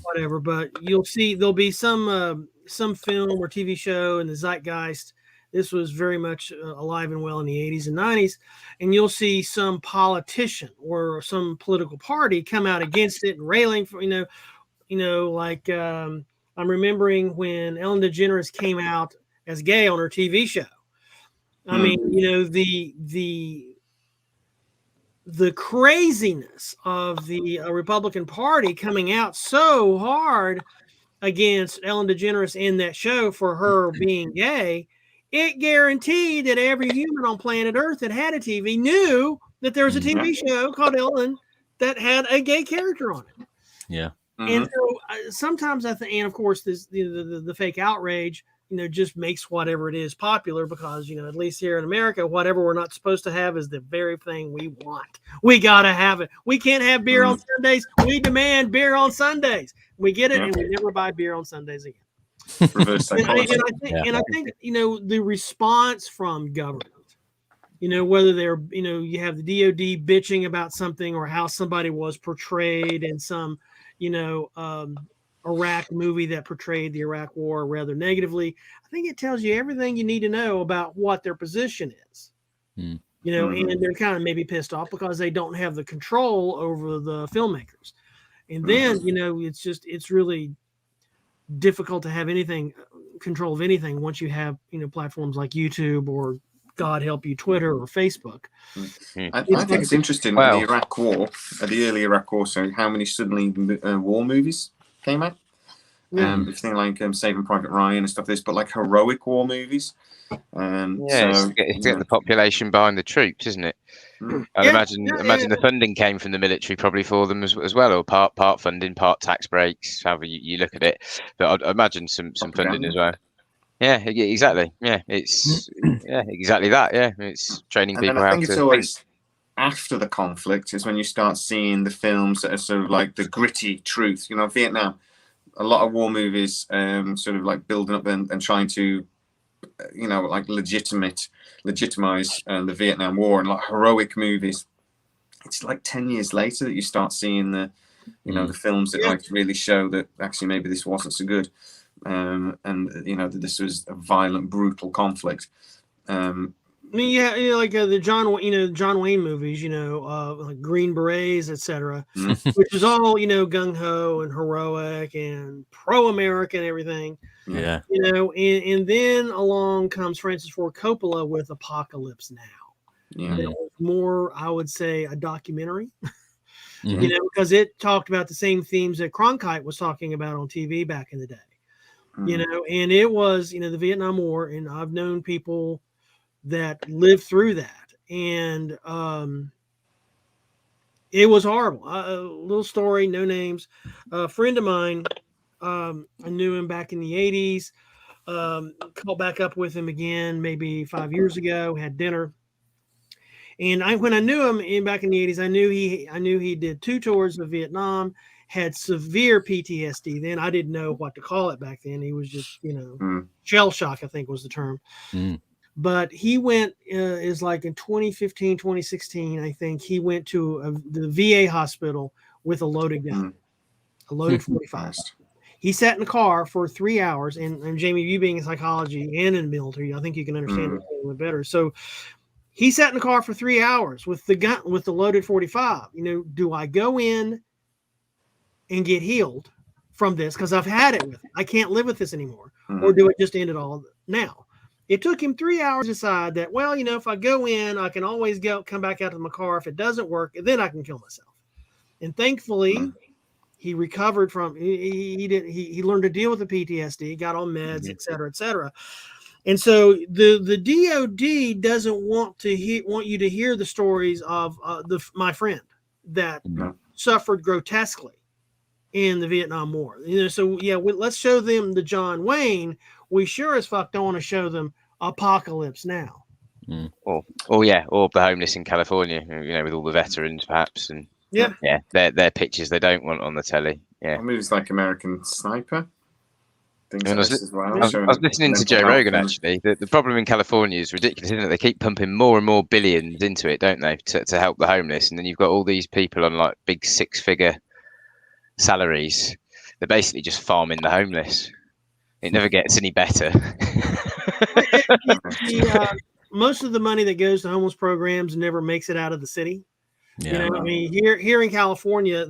whatever, but you'll see there'll be some film or TV show in the zeitgeist. This was very much alive and well in the 80s and 90s, and you'll see some politician or some political party come out against it and railing for, like I'm remembering when Ellen DeGeneres came out as gay on her TV show. I mean, the craziness of the Republican Party coming out so hard against Ellen DeGeneres in that show for her being gay, it guaranteed that every human on planet Earth that had a TV knew that there was a TV show called Ellen that had a gay character on it. Yeah. And so sometimes I think, and of course, this the fake outrage, just makes whatever it is popular because, at least here in America, whatever we're not supposed to have is the very thing we want. We got to have it. We can't have beer on Sundays. We demand beer on Sundays. We get it, and we never buy beer on Sundays again. Reverse psychology. And I think, the response from government, whether they're, you have the DOD bitching about something or how somebody was portrayed in some, Iraq movie that portrayed the Iraq war rather negatively. I think it tells you everything you need to know about what their position is. And they're kind of maybe pissed off because they don't have the control over the filmmakers. And then, it's really difficult to have control of anything once you have, platforms like YouTube or God help you, Twitter or Facebook. I think it's interesting with the Iraq War, the early Iraq War, so how many suddenly war movies came out. Everything like Saving Private Ryan and stuff like this, but like heroic war movies. To get the population behind the troops, isn't it? I'd imagine the funding came from the military probably for them as well, or part funding, part tax breaks, however you look at it. But I'd imagine some funding as well. Yeah, exactly. Yeah, it's exactly that. Yeah, it's training people how to. I think it's always after the conflict is when you start seeing the films that are sort of like the gritty truth. Vietnam, a lot of war movies, sort of like building up and trying to, like legitimize the Vietnam War and like heroic movies. It's like 10 years later that you start seeing the, the films that like really show that actually maybe this wasn't so good. And that this was a violent, brutal conflict. Like the John Wayne movies, like Green Berets, etc., which is all gung ho and heroic and pro-America and everything. Yeah. And then along comes Francis Ford Coppola with Apocalypse Now. Yeah. It was more, I would say, a documentary. Because it talked about the same themes that Cronkite was talking about on TV back in the day. And it was, the Vietnam War, and I've known people that lived through that, and it was horrible. A little story, no names. A friend of mine, I knew him back in the 80s, called back up with him again maybe 5 years ago, had dinner. And when I knew him back in the 80s, I knew he did 2 tours of Vietnam, had severe PTSD. Then I didn't know what to call it back then. He was just, shell shock, I think was the term. But he went, is like in 2015, 2016, I think he went to the VA hospital with a loaded gun, a loaded 45. He sat in the car for 3 hours. And Jamie, you being in psychology and in the military, I think you can understand it a little bit better. So he sat in the car for 3 hours with the gun, with the loaded 45. Do I go in and get healed from this because I've had it with me? I can't live with this anymore. Or do I just end it all now? It took him 3 hours to decide that, well, if I go in, I can always come back out to my car. If it doesn't work, then I can kill myself. And thankfully, he recovered from, he learned to deal with the PTSD, got on meds, et cetera, et cetera. And so the DOD doesn't want you to hear the stories of my friend that suffered grotesquely in the Vietnam War. So yeah, let's show them the John Wayne. We sure as fuck don't want to show them Apocalypse Now. Or the homeless in California, with all the veterans perhaps, and they're pictures they don't want on the telly. Yeah, or movies like American Sniper. Things I like was, this as well. I was listening to Joe Rogan actually. The problem in California is ridiculous, isn't it? They keep pumping more and more billions into it, don't they, to help the homeless, and then you've got all these people on like big 6-figure salaries. They're basically just farming the homeless. It never gets any better. Most of the money that goes to homeless programs never makes it out of the city. Yeah, I mean, here in California,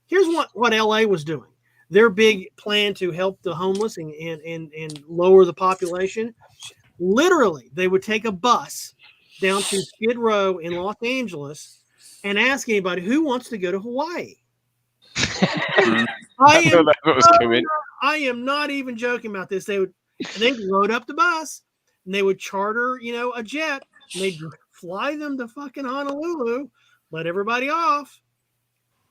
here's what LA was doing. Their big plan to help the homeless and lower the population. Literally, they would take a bus down to Skid Row in Los Angeles and ask anybody who wants to go to Hawaii. I am not even joking about this. They load up the bus and they would charter, a jet, and they'd fly them to fucking Honolulu, let everybody off.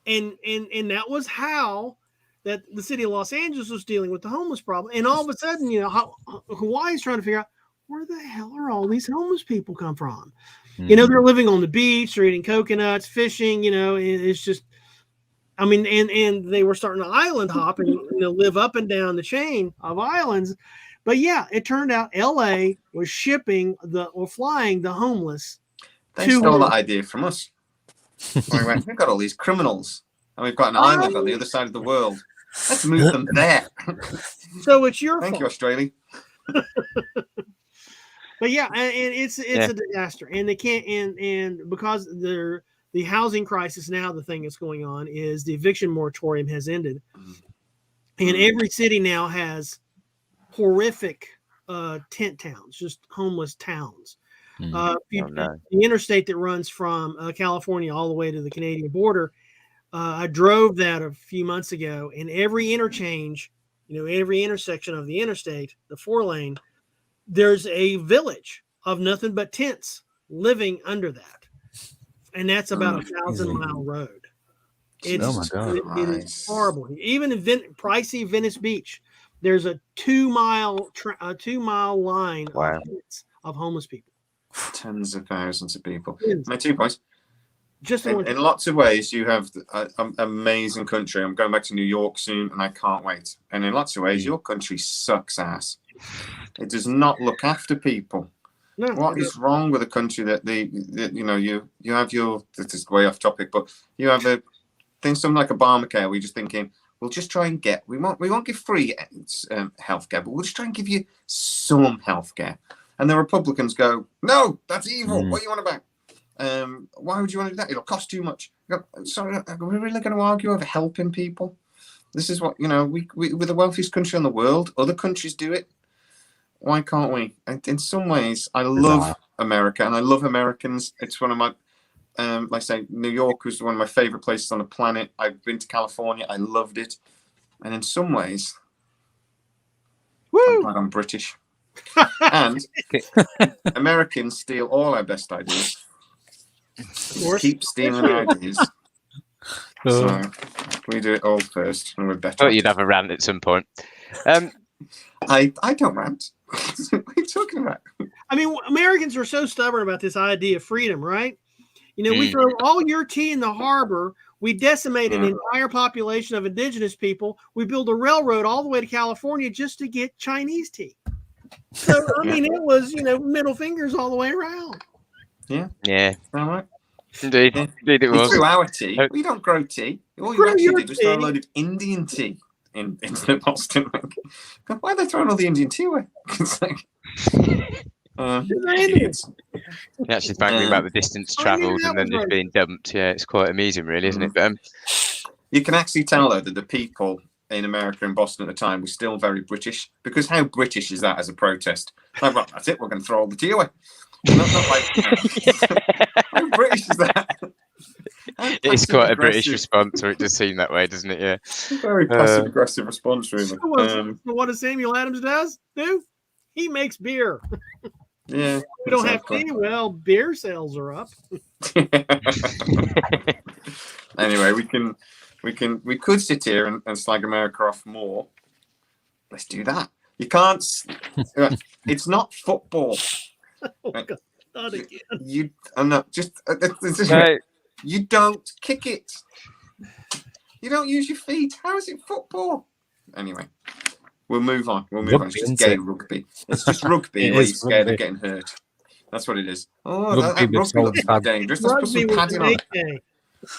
And that was how that the city of Los Angeles was dealing with the homeless problem. And all of a sudden, Hawaii's trying to figure out, where the hell are all these homeless people come from? They're living on the beach, they're eating coconuts, fishing, it's just, I mean, and they were starting to island hop and live up and down the chain of islands. But yeah, it turned out LA was flying the homeless. They stole that idea from us. We went, we've got all these criminals and we've got an island on the other side of the world. Let's move them there. So it's your Thank fault. you, Australia. But yeah, and it's a disaster, and they can't, and because the housing crisis now, the thing that's going on is the eviction moratorium has ended, and every city now has horrific tent towns, just homeless towns. The interstate that runs from California all the way to the Canadian border, I drove that a few months ago, and every interchange, every intersection of the interstate, the 4-lane, there's a village of nothing but tents living under that. And that's about 1,000-mile road. It is horrible. Even in pricey Venice Beach, there's a 2-mile line of homeless people. Tens of thousands of people. My 2 points. Just in lots of ways, you have an amazing country. I'm going back to New York soon, and I can't wait. And in lots of ways, your country sucks ass. It does not look after people. No, what is wrong with a country that you have your, this is way off topic, but you have a thing, something like Obamacare, where you're just thinking, we'll just try and we won't give free healthcare, but we'll just try and give you some healthcare. And the Republicans go, no, that's evil. What do you want about? Why would you want to do that? It'll cost too much. Sorry, are we really going to argue over helping people? This is what, we're the wealthiest country in the world. Other countries do it. Why can't we? And in some ways, I love America and I love Americans. It's one of my, like I say, New York was one of my favorite places on the planet. I've been to California. I loved it. And in some ways, I'm glad I'm British. And Americans steal all our best ideas. Keep stealing ideas. So we do it all first, and we're better. I thought you'd have a rant at some point. I don't rant. What are you talking about? I mean, Americans are so stubborn about this idea of freedom, right? We throw all your tea in the harbor. We decimate an entire population of indigenous people. We build a railroad all the way to California just to get Chinese tea. So, I mean, it was, middle fingers all the way around. Yeah. Yeah. All right. Indeed. Indeed it was. We threw our tea. We don't grow tea. All you actually did was throw a load of Indian tea into the Boston. Why are they throwing all the Indian tea away? It's like, idiots. You're actually bragging about the distance travelled and then just being dumped. Yeah, it's quite amusing, really, isn't it? But, you can actually tell, though, that the people in America and Boston at the time were still very British, because how British is that as a protest? Like, well, that's it, we're going to throw all the tea away. Not like, how British is that? It's quite a British response, or it does seem that way, doesn't it? Yeah. Very passive aggressive response, really. So what does Samuel Adams do? He makes beer. Yeah. We don't have tea. Well, beer sales are up. Anyway, we can We could sit here and slag America off more. Let's do that. You can't. It's not football. Oh, God, not again. You don't kick it. You don't use your feet. How is it football? Anyway, we'll move on. It's just gay rugby. It's just rugby where you're scared of getting hurt. That's what it is. Oh, that rugby looks dangerous. Let's put some padding on it.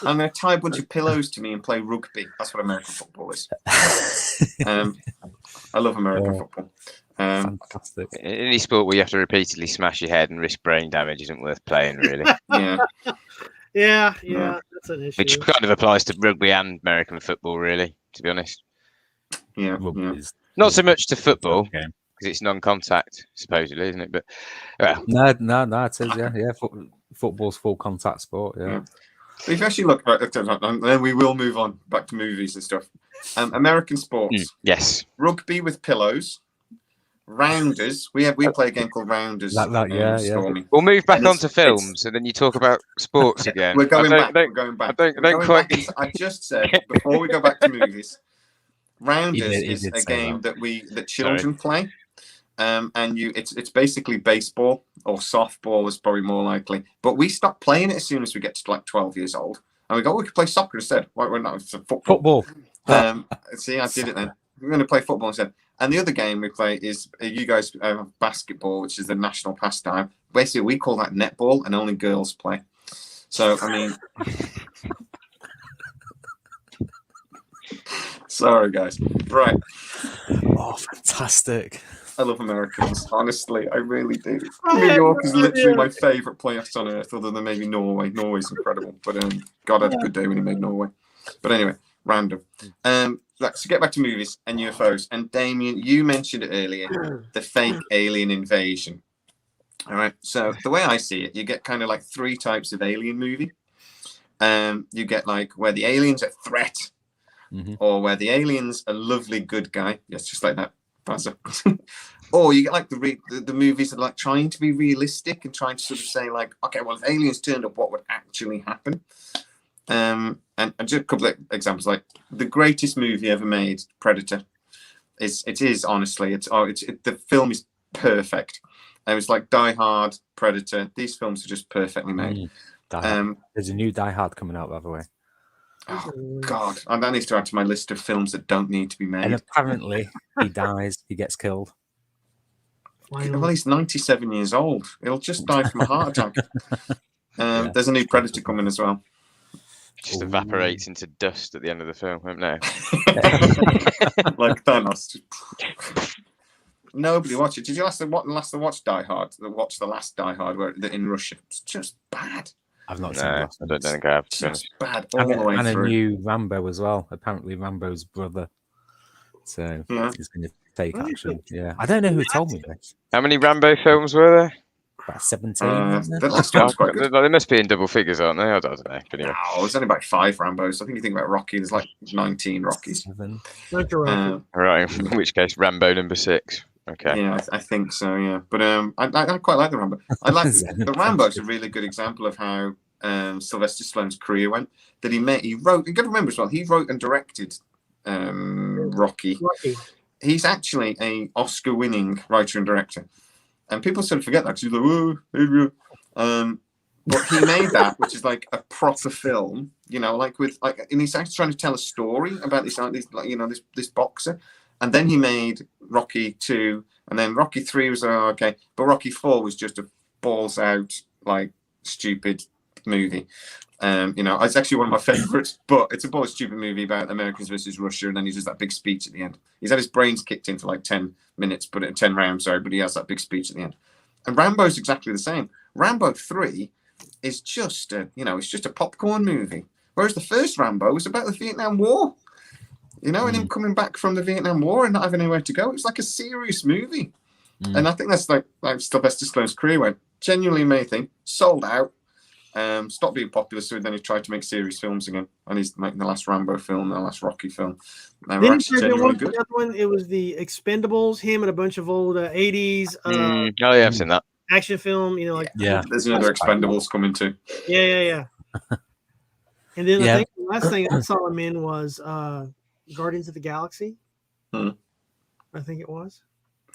I'm going to tie a bunch of pillows to me and play rugby. That's what American football is. I love American football. Fantastic. Any sport where you have to repeatedly smash your head and risk brain damage isn't worth playing, really. Yeah, that's an issue. Which kind of applies to rugby and American football, really, to be honest. Yeah. Not so much to football, because it's non-contact, supposedly, isn't it? But no, it is, yeah. Football's full contact sport, yeah. If you actually look back, then we will move on back to movies and stuff. American sports. Yes. Rugby with pillows. Rounders. We play a game called Rounders. Stormy. We'll move back onto films, and then you talk about sports again. We're going back. I just said before we go back to movies, Rounders is a game that children play. And it's basically baseball or softball is probably more likely. But we stop playing it as soon as we get to like 12 years old, and we go, we could play soccer instead. Why we're not football? See, I did it then. We're going to play football instead. And the other game we play is you guys have basketball, which is the national pastime. Basically, we call that netball, and only girls play. So I mean, sorry guys. Right. Oh, fantastic. I love Americans. Honestly, I really do. New York is literally my favourite place on earth, other than maybe Norway. Norway's incredible, but God had a good day when he made Norway. But anyway, random. So get back to movies and UFOs. And Damien, you mentioned it earlier, the fake alien invasion. All right. So the way I see it, you get kind of like 3 types of alien movie. You get like where the alien's a threat, or where the alien's a lovely good guy. Yes, just like that. Or you get like the movies that are like trying to be realistic and trying to sort of say like, okay, well, if aliens turned up, what would actually happen? And just a couple of examples, like the greatest movie ever made, Predator. It is honestly, the film is perfect. And it's like Die Hard, Predator. These films are just perfectly made. There's a new Die Hard coming out, by the way. Oh God! And that needs to add to my list of films that don't need to be made. And apparently, he dies. He gets killed. Well, he's 97 years old. He'll just die from a heart attack. There's a new Predator coming as well. Just evaporates into dust at the end of the film, won't they? Like Thanos. Nobody watched it. Did you last watch Die Hard? Watch the last Die Hard where in Russia? It's just bad. I've not seen it. I don't think I have. Just bad all the way through. And a new Rambo as well. Apparently, Rambo's brother. So he's going to take action. Yeah, I don't know who told me this. How many Rambo films were there? About 17. The last one's quite good. They must be in double figures, aren't they? I don't know. But anyway. No, there's only about 5 Rambos. I think you think about Rocky. There's like 19 Rockies. 7. Right. In which case, Rambo number 6. Okay. Yeah, I think so. Yeah, but I quite like the Rambo. I like the Rambo's a really good example of how Sylvester Stallone's career went. That he wrote. You got to remember as well. He wrote and directed Rocky. He's actually a Oscar-winning writer and director, and people sort of forget that because he's like, oh, but he made that, which is like a proper film. You know, and he's actually trying to tell a story about this boxer. And then he made Rocky 2, and then Rocky 3 was okay, but Rocky 4 was just a balls out like stupid movie. It's actually one of my favorites, but it's a balls stupid movie about Americans versus Russia, and then he does that big speech at the end. He's had his brains kicked in for like 10 minutes, but 10 rounds, but he has that big speech at the end. And Rambo's exactly the same. Rambo 3 is just it's just a popcorn movie, whereas the first Rambo was about the Vietnam War. And him coming back from the Vietnam War and not having anywhere to go. It was like a serious movie. And I think that's like Sylvester Stallone's career went. Genuinely amazing. Sold out. Stopped being popular, so then he tried to make serious films again. And he's making the last Rambo film, the last Rocky film. They were actually genuinely good. It was the Expendables, him and a bunch of old 80s. I've seen that. Action film, There's another Expendables coming too. Yeah. And then I Yeah. think the last thing I saw him in was Guardians of the Galaxy. Hmm. I think it was.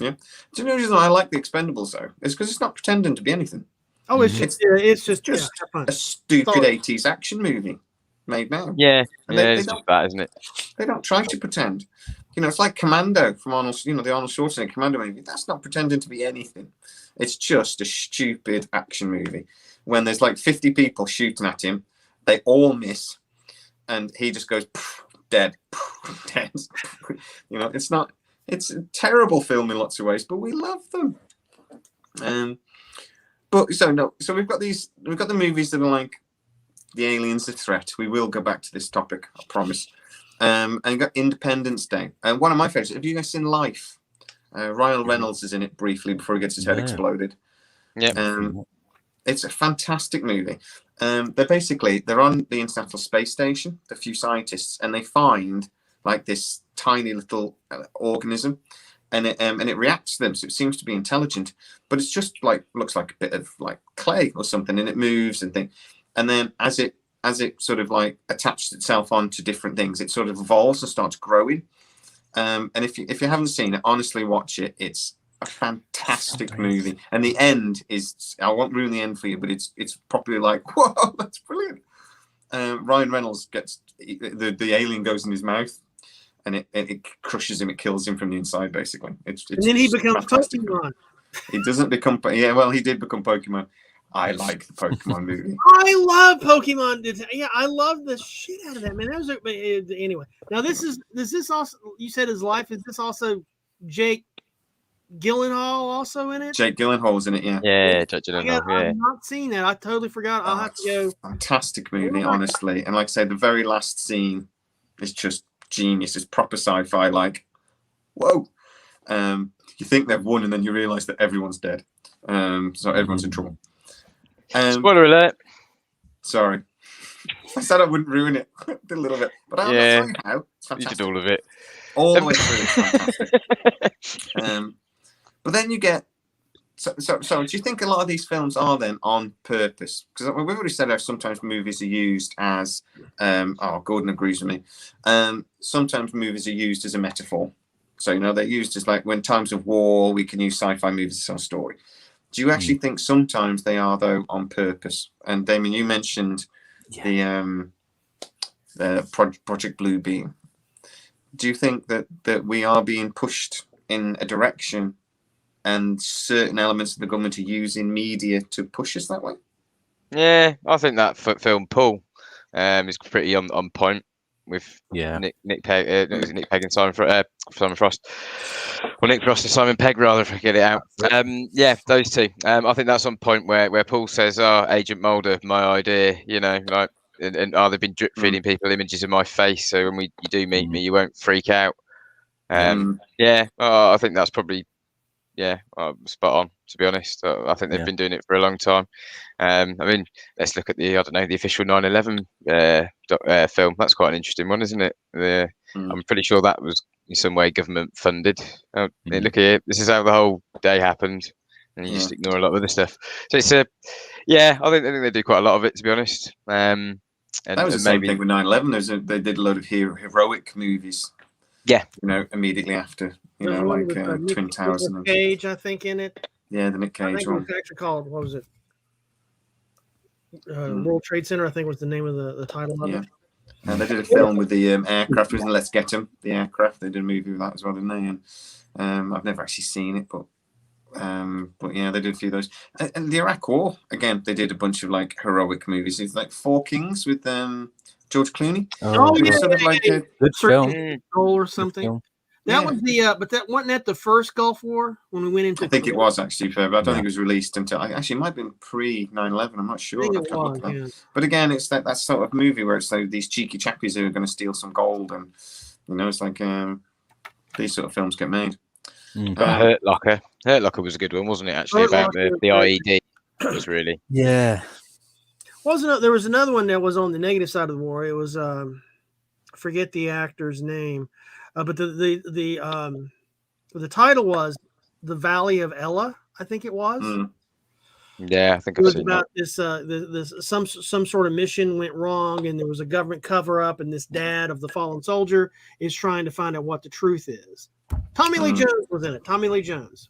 Yeah. Do you know the reason I like the Expendables though? It's because it's not pretending to be anything. Oh, it's Mhm. just it's just Just have fun. a stupid Sorry. 80s action movie made now. Yeah, And yeah, they it's don't- just that, isn't it? They don't try to pretend. You know, it's like Commando from Arnold, you know, the Arnold Schwarzenegger Commando movie. That's not pretending to be anything. It's just a stupid action movie. When there's like 50 people shooting at him, they all miss, and he just goes dead, dead. You know, it's not. It's a terrible film in lots of ways, but we love them. But so we've got the movies that are like the aliens, a threat. We will go back to this topic, I promise. And you've got Independence Day. And one of my favorites. Have you guys seen Life? Ryan Reynolds is in it briefly before he gets his head Yeah. exploded. Yeah. It's a fantastic movie. They're on the International Space Station, the few scientists, and they find like this tiny little organism, and it reacts to them. So it seems to be intelligent, but it's just like looks like a bit of like clay or something, and it moves and things. And then as it sort of like attaches itself onto different things, it sort of evolves and starts growing. And if you haven't seen it, honestly watch it. It's a fantastic movie, and the end is, I won't ruin the end for you, but it's probably like, whoa, that's brilliant. Ryan Reynolds gets the alien goes in his mouth, and it crushes him, it kills him from the inside, basically. It's And then he becomes fantastic. Pokemon. He doesn't become, yeah, well, he did become Pokemon. I like the Pokemon movie. I love Pokemon. Yeah, I love the shit out of that, man. That was anyway. Now is this also, you said his life? Is this also Jake Gyllenhaal also in it? Jake Gyllenhaal's in it, yeah. Yeah, Judge Gyllenhaal, yeah. I've not seen that. I totally forgot. I'll have to go. Fantastic movie, honestly. And like I said, the very last scene is just genius. It's proper sci-fi, like, whoa. You think they've won, and then you realise that everyone's dead. So everyone's in trouble. Spoiler alert. Sorry. I said I wouldn't ruin it. Did a little bit. But I'll tell you how. It's You fantastic. did all of it. All the way through, it's fantastic. But then you get so do you think a lot of these films are then on purpose? Because we've already said how sometimes movies are used as Gordon agrees with me. Sometimes movies are used as a metaphor. So you know they're used as like when times of war we can use sci-fi movies to tell a story. Do you actually think sometimes they are though on purpose? And Damien, you mentioned the Project Bluebeam. Do you think that we are being pushed in a direction, and certain elements of the government are using media to push us that way? Yeah, I think that film Paul is pretty on point with Nick Pegg and Simon Frost. Well, Nick Frost and Simon Pegg, rather, if I get it out. Yeah, those two. I think that's on point where Paul says, Agent Mulder, my idea, you know, like, and they've been drip feeding people images of my face, so when you do meet me, you won't freak out. Yeah, I think that's probably spot on, to be honest. I think they've been doing it for a long time. I mean, let's look at the official 9/11 film. That's quite an interesting one, isn't it? I'm pretty sure that was in some way government funded. Look here, this is how the whole day happened, and you just ignore a lot of other stuff. So it's I think they do quite a lot of it, to be honest. And that was the same thing with 9/11. They did a lot of heroic movies. Yeah, you know, immediately after, you know, like Twin Towers and Cage, I think, in it. Yeah, the Nick Cage I think one. it was actually called, what was it? World Trade Center, I think was the name of the title of it. And they did a film with the aircraft, wasn't it? Let's Get 'Em, the aircraft. They did a movie with that as well, didn't they? And I've never actually seen it, but yeah, they did a few of those. And the Iraq War, again, they did a bunch of like heroic movies. It's like Four Kings with George Clooney. Sort of like a good film. Goal or something. That was but that wasn't that the first Gulf War when we went into. I think it was actually, but I don't think it was released until actually it might have been pre 9/11. I'm not sure. I think it was, But again, it's that sort of movie where it's like these cheeky chappies who are going to steal some gold, and you know, it's like these sort of films get made. Hurt Locker. Hurt Locker was a good one, wasn't it? Actually, about the IED. It was really. Yeah. There was another one that was on the negative side of the war. It was I forget the actor's name, but the title was The Valley of Elah, I think it was. Yeah, I think It I've was seen about this some sort of mission went wrong, and there was a government cover up, and this dad of the fallen soldier is trying to find out what the truth is. Tommy Lee Jones was in it. Tommy Lee Jones.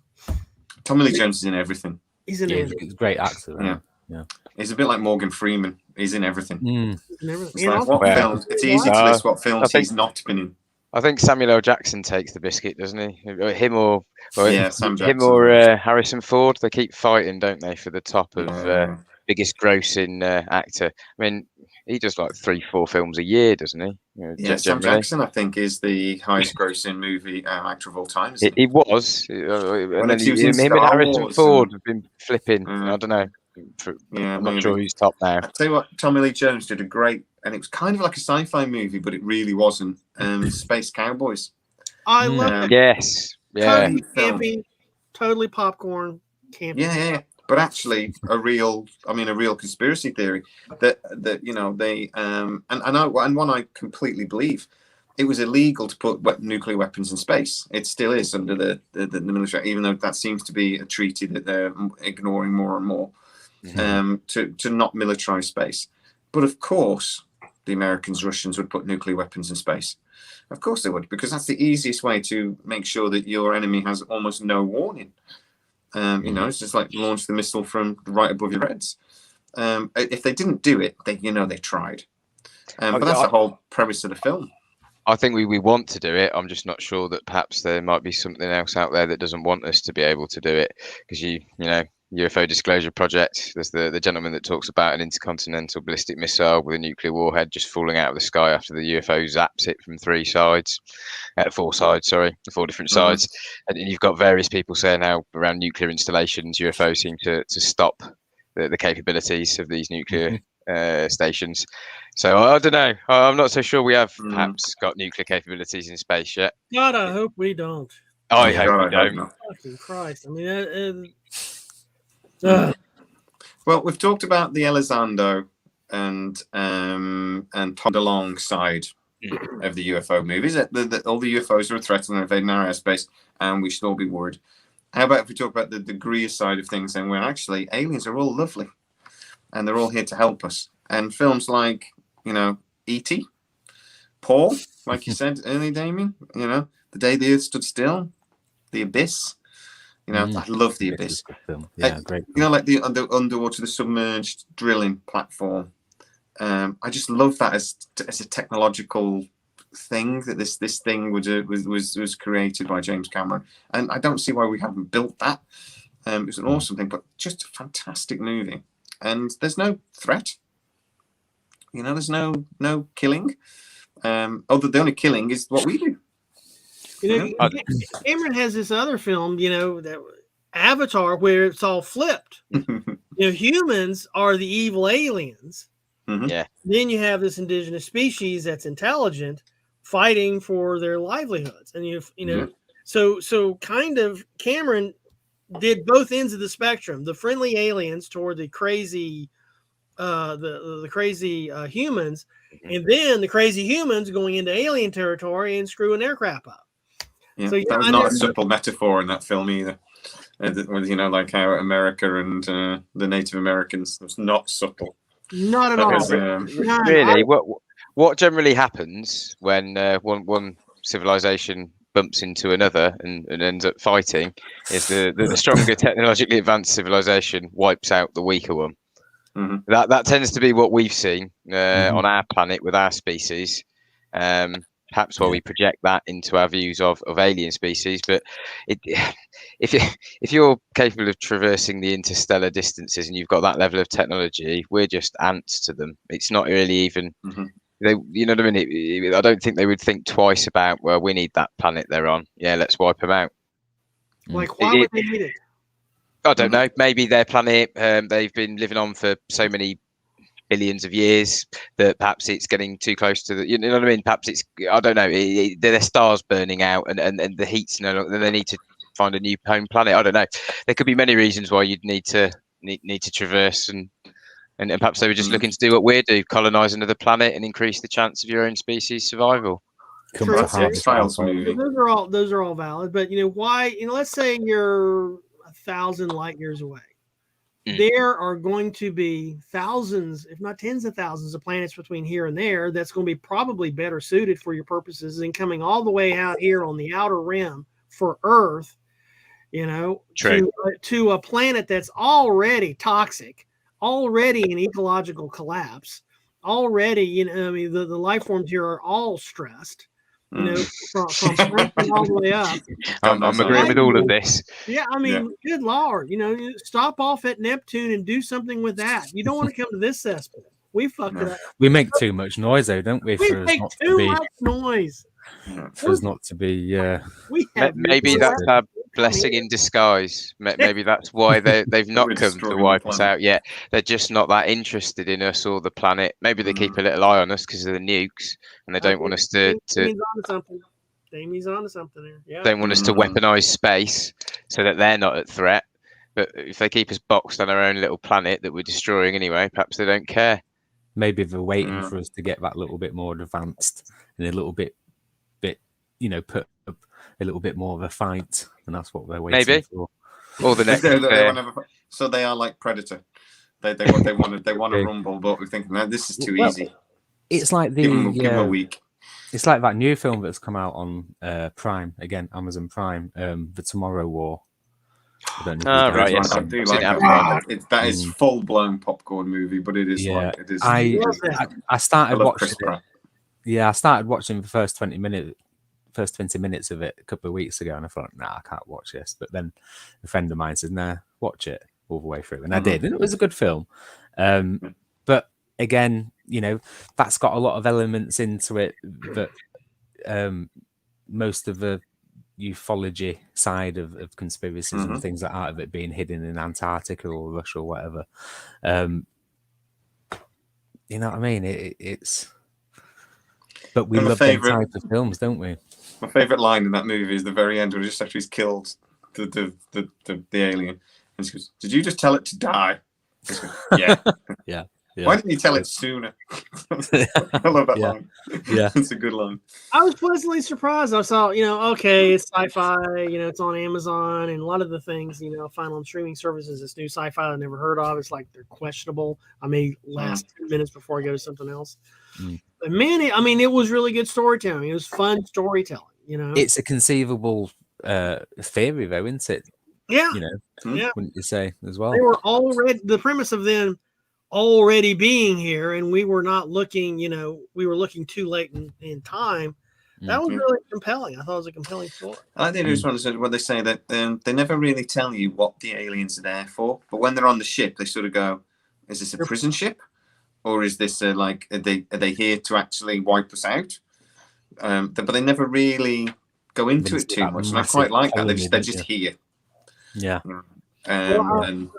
Tommy Lee Jones is in everything. He's in everything. He's a great actor. Yeah. Yeah. He's a bit like Morgan Freeman. He's in everything. Mm. He's in everything. It's And like also- what films? It's easy to list what films think- he's not been in. I think Samuel L. Jackson takes the biscuit, doesn't he? Him or Yeah, Sam him Jackson. or Harrison Ford. They keep fighting, don't they, for the top of biggest grossing actor. I mean, he does like 3-4 films a year, doesn't he? Yeah, Sam Jackson, I think, is the highest grossing movie actor of all time. Isn't He was, and then he was in him and Star Harrison Wars Ford and- have been flipping. I don't know. I'm not maybe. sure who's top now. I tell you what, Tommy Lee Jones did a great, and it was kind of like a sci-fi movie, but it really wasn't. Space Cowboys. I love that. Yes, yeah. Totally campy, totally popcorn campy. Yeah. But actually, a real conspiracy theory that they and one I completely believe. It was illegal to put nuclear weapons in space. It still is under the military, even though that seems to be a treaty that they're ignoring more and more, to not militarize space. But of course, the Americans, Russians would put nuclear weapons in space. Of course they would, because that's the easiest way to make sure that your enemy has almost no warning. It's just like launch the missile from right above your heads. If they didn't do it, they tried. But that's the whole premise of the film. I think we want to do it. I'm just not sure that perhaps there might be something else out there that doesn't want us to be able to do it. Because UFO Disclosure Project, there's the gentleman that talks about an intercontinental ballistic missile with a nuclear warhead just falling out of the sky after the UFO zaps it from 4 sides, 4 different sides. And you've got various people saying how around nuclear installations, UFOs seem to stop the capabilities of these nuclear stations. So I don't know. I'm not so sure we have perhaps got nuclear capabilities in space yet. God, I hope we don't. I hope we don't. Fucking Christ! I mean, well, we've talked about the Elizondo and Todd alongside of the UFO movies. That all the UFOs are a threat and invading our airspace, and we should all be worried. How about if we talk about the degree side of things, and where actually aliens are all lovely, and they're all here to help us. And films like E.T., Paul, like you said earlier, Damien. The Day the Earth Stood Still, The Abyss. I love The Abyss. Yeah, great. Like the underwater, the submerged drilling platform. I just love that as a technological thing that this thing was created by James Cameron, and I don't see why we haven't built that. It was an awesome thing, but just a fantastic movie. And there's no threat. There's no killing. The only killing is what we do. Cameron has this other film, that Avatar, where it's all flipped. Humans are the evil aliens. Yeah. Then you have this indigenous species that's intelligent, fighting for their livelihoods, and so kind of Cameron did both ends of the spectrum: the friendly aliens toward the crazy, the crazy humans, and then the crazy humans going into alien territory and screwing their crap up. Yeah, so, that was not a subtle metaphor in that film either. Like how America and the Native Americans, was not subtle. Not at all. Really, what generally happens when one civilization bumps into another and ends up fighting is the stronger technologically advanced civilization wipes out the weaker one. That tends to be what we've seen on our planet with our species. Perhaps why we project that into our views of alien species. But if you're capable of traversing the interstellar distances and you've got that level of technology, we're just ants to them. It's not really even. You know what I mean? I don't think they would think twice about, well, we need that planet they're on. Yeah, let's wipe them out. Like, why would they need it? I don't know. Maybe their planet, they've been living on for so many billions of years that perhaps it's getting too close to the, you know what I mean? Perhaps it's, I don't know, their stars burning out and the heat's no longer, they need to find a new home planet. I don't know. There could be many reasons why you'd need to traverse and perhaps they were just looking to do what we do, colonize another planet and increase the chance of your own species survival. XFiles movie. Those are all valid, but why? Let's say you're 1,000 light years away, there are going to be thousands, if not tens of thousands, of planets between here and there that's going to be probably better suited for your purposes than coming all the way out here on the outer rim for Earth, to a planet that's already toxic, already in ecological collapse, already, the life forms here are all stressed. From all the way up. I'm agreeing with all of this. Yeah, good Lord, stop off at Neptune and do something with that. You don't want to come to this cesspool. We fucked it up. We make too much noise, though, don't we? We make too much noise. For us not to be. Maybe that's our blessing in disguise. Maybe that's why they've not come to wipe us out yet. They're just not that interested in us or the planet. Maybe they keep a little eye on us because of the nukes, and they don't want us to. Amy's onto something there. Yeah. Don't want us to weaponize space so that they're not at threat. But if they keep us boxed on our own little planet that we're destroying anyway, perhaps they don't care. Maybe they're waiting for us to get that little bit more advanced and a little bit, put up a little bit more of a fight, and that's what they're waiting for. Or the next. So they are like Predator. They want to rumble, but we're thinking, no, this is too easy. It's like give them a week. It's like that new film that's come out on Prime, again, Amazon Prime, The Tomorrow War. I don't know right, yes. I do like that. That is full blown popcorn movie, but it is it is. I started watching it. Yeah, I started watching the first 20 minutes of it a couple of weeks ago, and I thought, I can't watch this. But then a friend of mine said, watch it all the way through, and I did, and it was a good film. But again, that's got a lot of elements into it that most of the ufology side of conspiracies and things like that, of it being hidden in Antarctica or Russia or whatever. You know what I mean? It's. But we love those types of films, don't we? My favourite line in that movie is the very end, where just after he's killed the alien, and he goes, "Did you just tell it to die?" Goes, yeah. Yeah. Why didn't you tell it sooner? I love that line. Yeah, it's a good line. I was pleasantly surprised. I saw, it's sci-fi, it's on Amazon, and a lot of the things, I find on streaming services, it's new sci-fi I never heard of. It's like they're questionable. I may last 2 minutes before I go to something else. But man, it was really good storytelling. It was fun storytelling. It's a conceivable theory, though, isn't it? Yeah. Wouldn't you say as well? They were already the premise of them already being here, and we were not looking. We were looking too late in time. That was really compelling. I thought it was a compelling story. I think it was one of what they say that they never really tell you what the aliens are there for, but when they're on the ship, they sort of go, "Is this a prison ship? Or is this are they here to actually wipe us out?" But they never really go into it too much, and I quite like that. They're just here. Yeah. According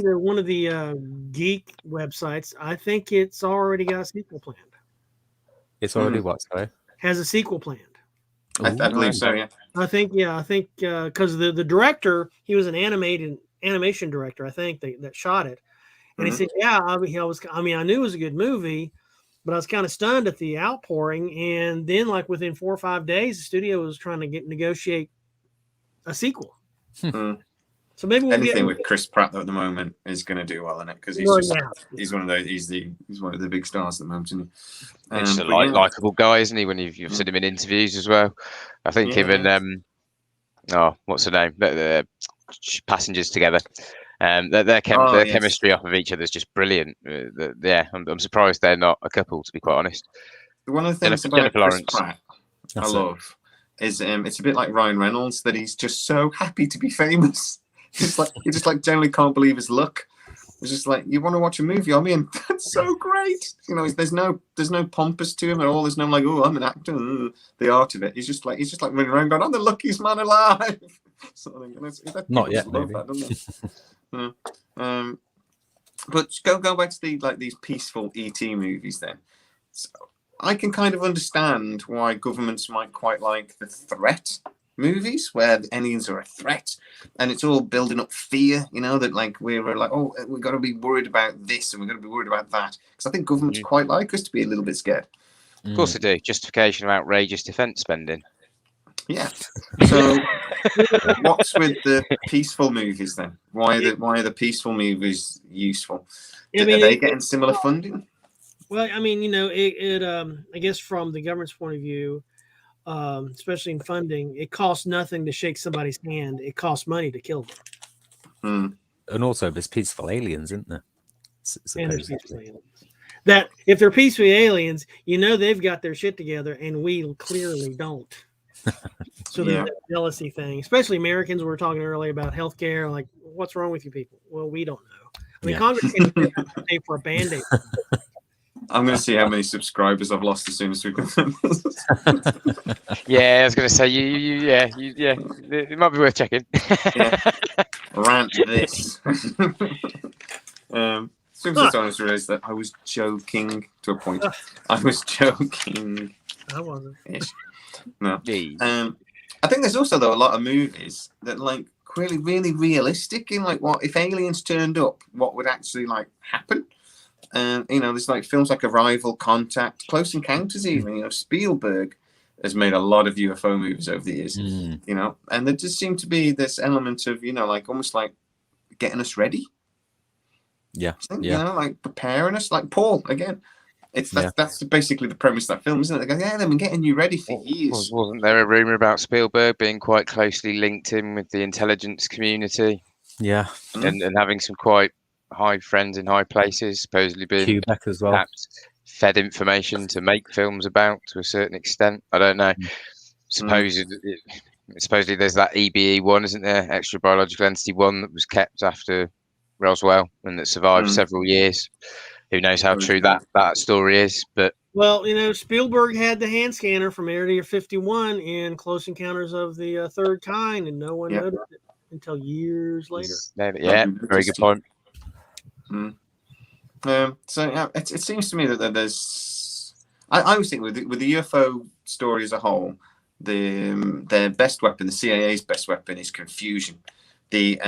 to one of the geek websites, I think it's already got a sequel planned. It's already what? Sorry, has a sequel planned. I believe so. Yeah. I think because the director, he was an animation director. I think that shot it. And he said, I knew it was a good movie, but I was kind of stunned at the outpouring. And then, like within 4 or 5 days, the studio was trying to negotiate a sequel. So maybe anything with Chris Pratt at the moment is going to do well in it, because he's one of those. He's one of the big stars at the moment, isn't he? He's a likable guy, isn't he? When you've seen him in interviews as well. I think him and what's her name? The Passengers together. Their chemistry off of each other is just brilliant. I'm surprised they're not a couple, to be quite honest. One of the things about Chris Pratt I love is it's a bit like Ryan Reynolds, that he's just so happy to be famous. He just generally can't believe his luck. It's just like, you want to watch a movie? That's so great. There's no pompous to him at all. There's no like, oh, I'm an actor. The art of it. He's just like running around going, I'm the luckiest man alive. Not yet, maybe. That, but go back to these peaceful ET movies then. So I can kind of understand why governments might quite like the threat movies, where the aliens are a threat, and it's all building up fear. That like we're like, oh, we've got to be worried about this and we're going to be worried about that, because I think governments quite like us to be a little bit scared. Of course they do. Justification of outrageous defence spending. Yeah. So, what's with the peaceful movies then? Why are the peaceful movies useful? I mean, are they getting similar funding? Well, I mean, it I guess from the government's point of view, especially in funding, it costs nothing to shake somebody's hand. It costs money to kill them. Hmm. And also, there's peaceful aliens, isn't there? And there's peaceful aliens. That if they're peaceful aliens, they've got their shit together, and we clearly don't. So there's that jealousy thing, especially Americans. We were talking earlier about healthcare. Like, what's wrong with you people? Well, we don't know. I mean, Congress can't pay for a Band-Aid. I'm going to see how many subscribers I've lost as soon as we go. Yeah, I was going to say it might be worth checking. Rant this. Soon as I realised that I was joking to a point. I was joking. I wasn't. No. I think there's also though a lot of movies that like really, really realistic in like what if aliens turned up, what would actually like happen. There's like films like Arrival, Contact, Close Encounters, even. Spielberg has made a lot of UFO movies over the years. And there just seemed to be this element of like almost like getting us ready. Like preparing us, like Paul again. That's basically the premise of that film, isn't it? They go, they've been getting you ready for years. Wasn't there a rumor about Spielberg being quite closely linked in with the intelligence community? Yeah, and having some quite high friends in high places, supposedly being Quebec as well. Perhaps fed information to make films about to a certain extent. I don't know. Supposedly there's that EBE one, isn't there? Extra biological entity one that was kept after Roswell and that survived several years. Who knows how true that story is? But Spielberg had the hand scanner from Area 51 in Close Encounters of the Third Kind, and no one noticed it until years later. Yeah, very good point. It seems to me that there's. I always think with the UFO story as a whole, their best weapon, the CIA's best weapon, is confusion. The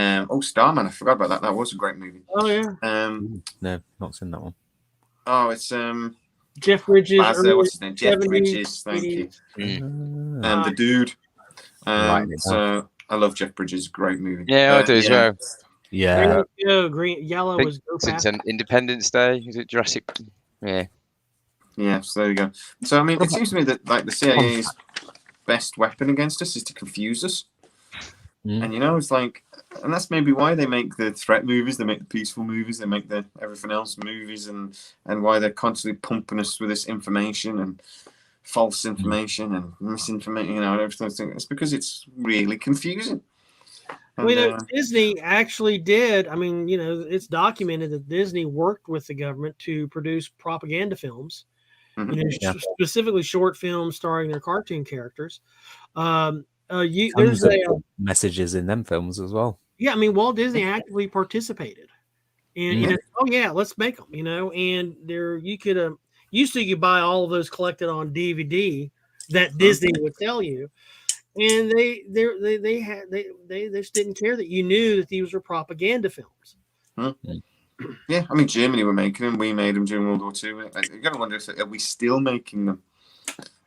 Starman, I forgot about that. That was a great movie. Oh yeah. No, not seen that one. Oh, it's Jeff Bridges. what's his name? Jeff 70s, Bridges. Thank you. And the dude. So I love Jeff Bridges. Great movie. Yeah, I do as well. Yeah. Yellow was since Independence Day. Is it Jurassic? Yeah. Yeah. So there you go. So I mean, it seems to me that like the CIA's best weapon against us is to confuse us. And it's like, and that's maybe why they make the threat movies, they make the peaceful movies, they make the everything else movies, and why they're constantly pumping us with this information and false information and misinformation, and everything. It's because it's really confusing. And, Disney actually did. I mean, it's documented that Disney worked with the government to produce propaganda films, specifically short films starring their cartoon characters. There's messages in them films as well. Yeah, I mean, Walt Disney actively participated, and let's make them. And there you could used to you buy all of those collected on DVD that Disney would tell you, and they just didn't care that you knew that these were propaganda films. Yeah, I mean, Germany were making them. We made them during World War II. You got to wonder if are we still making them.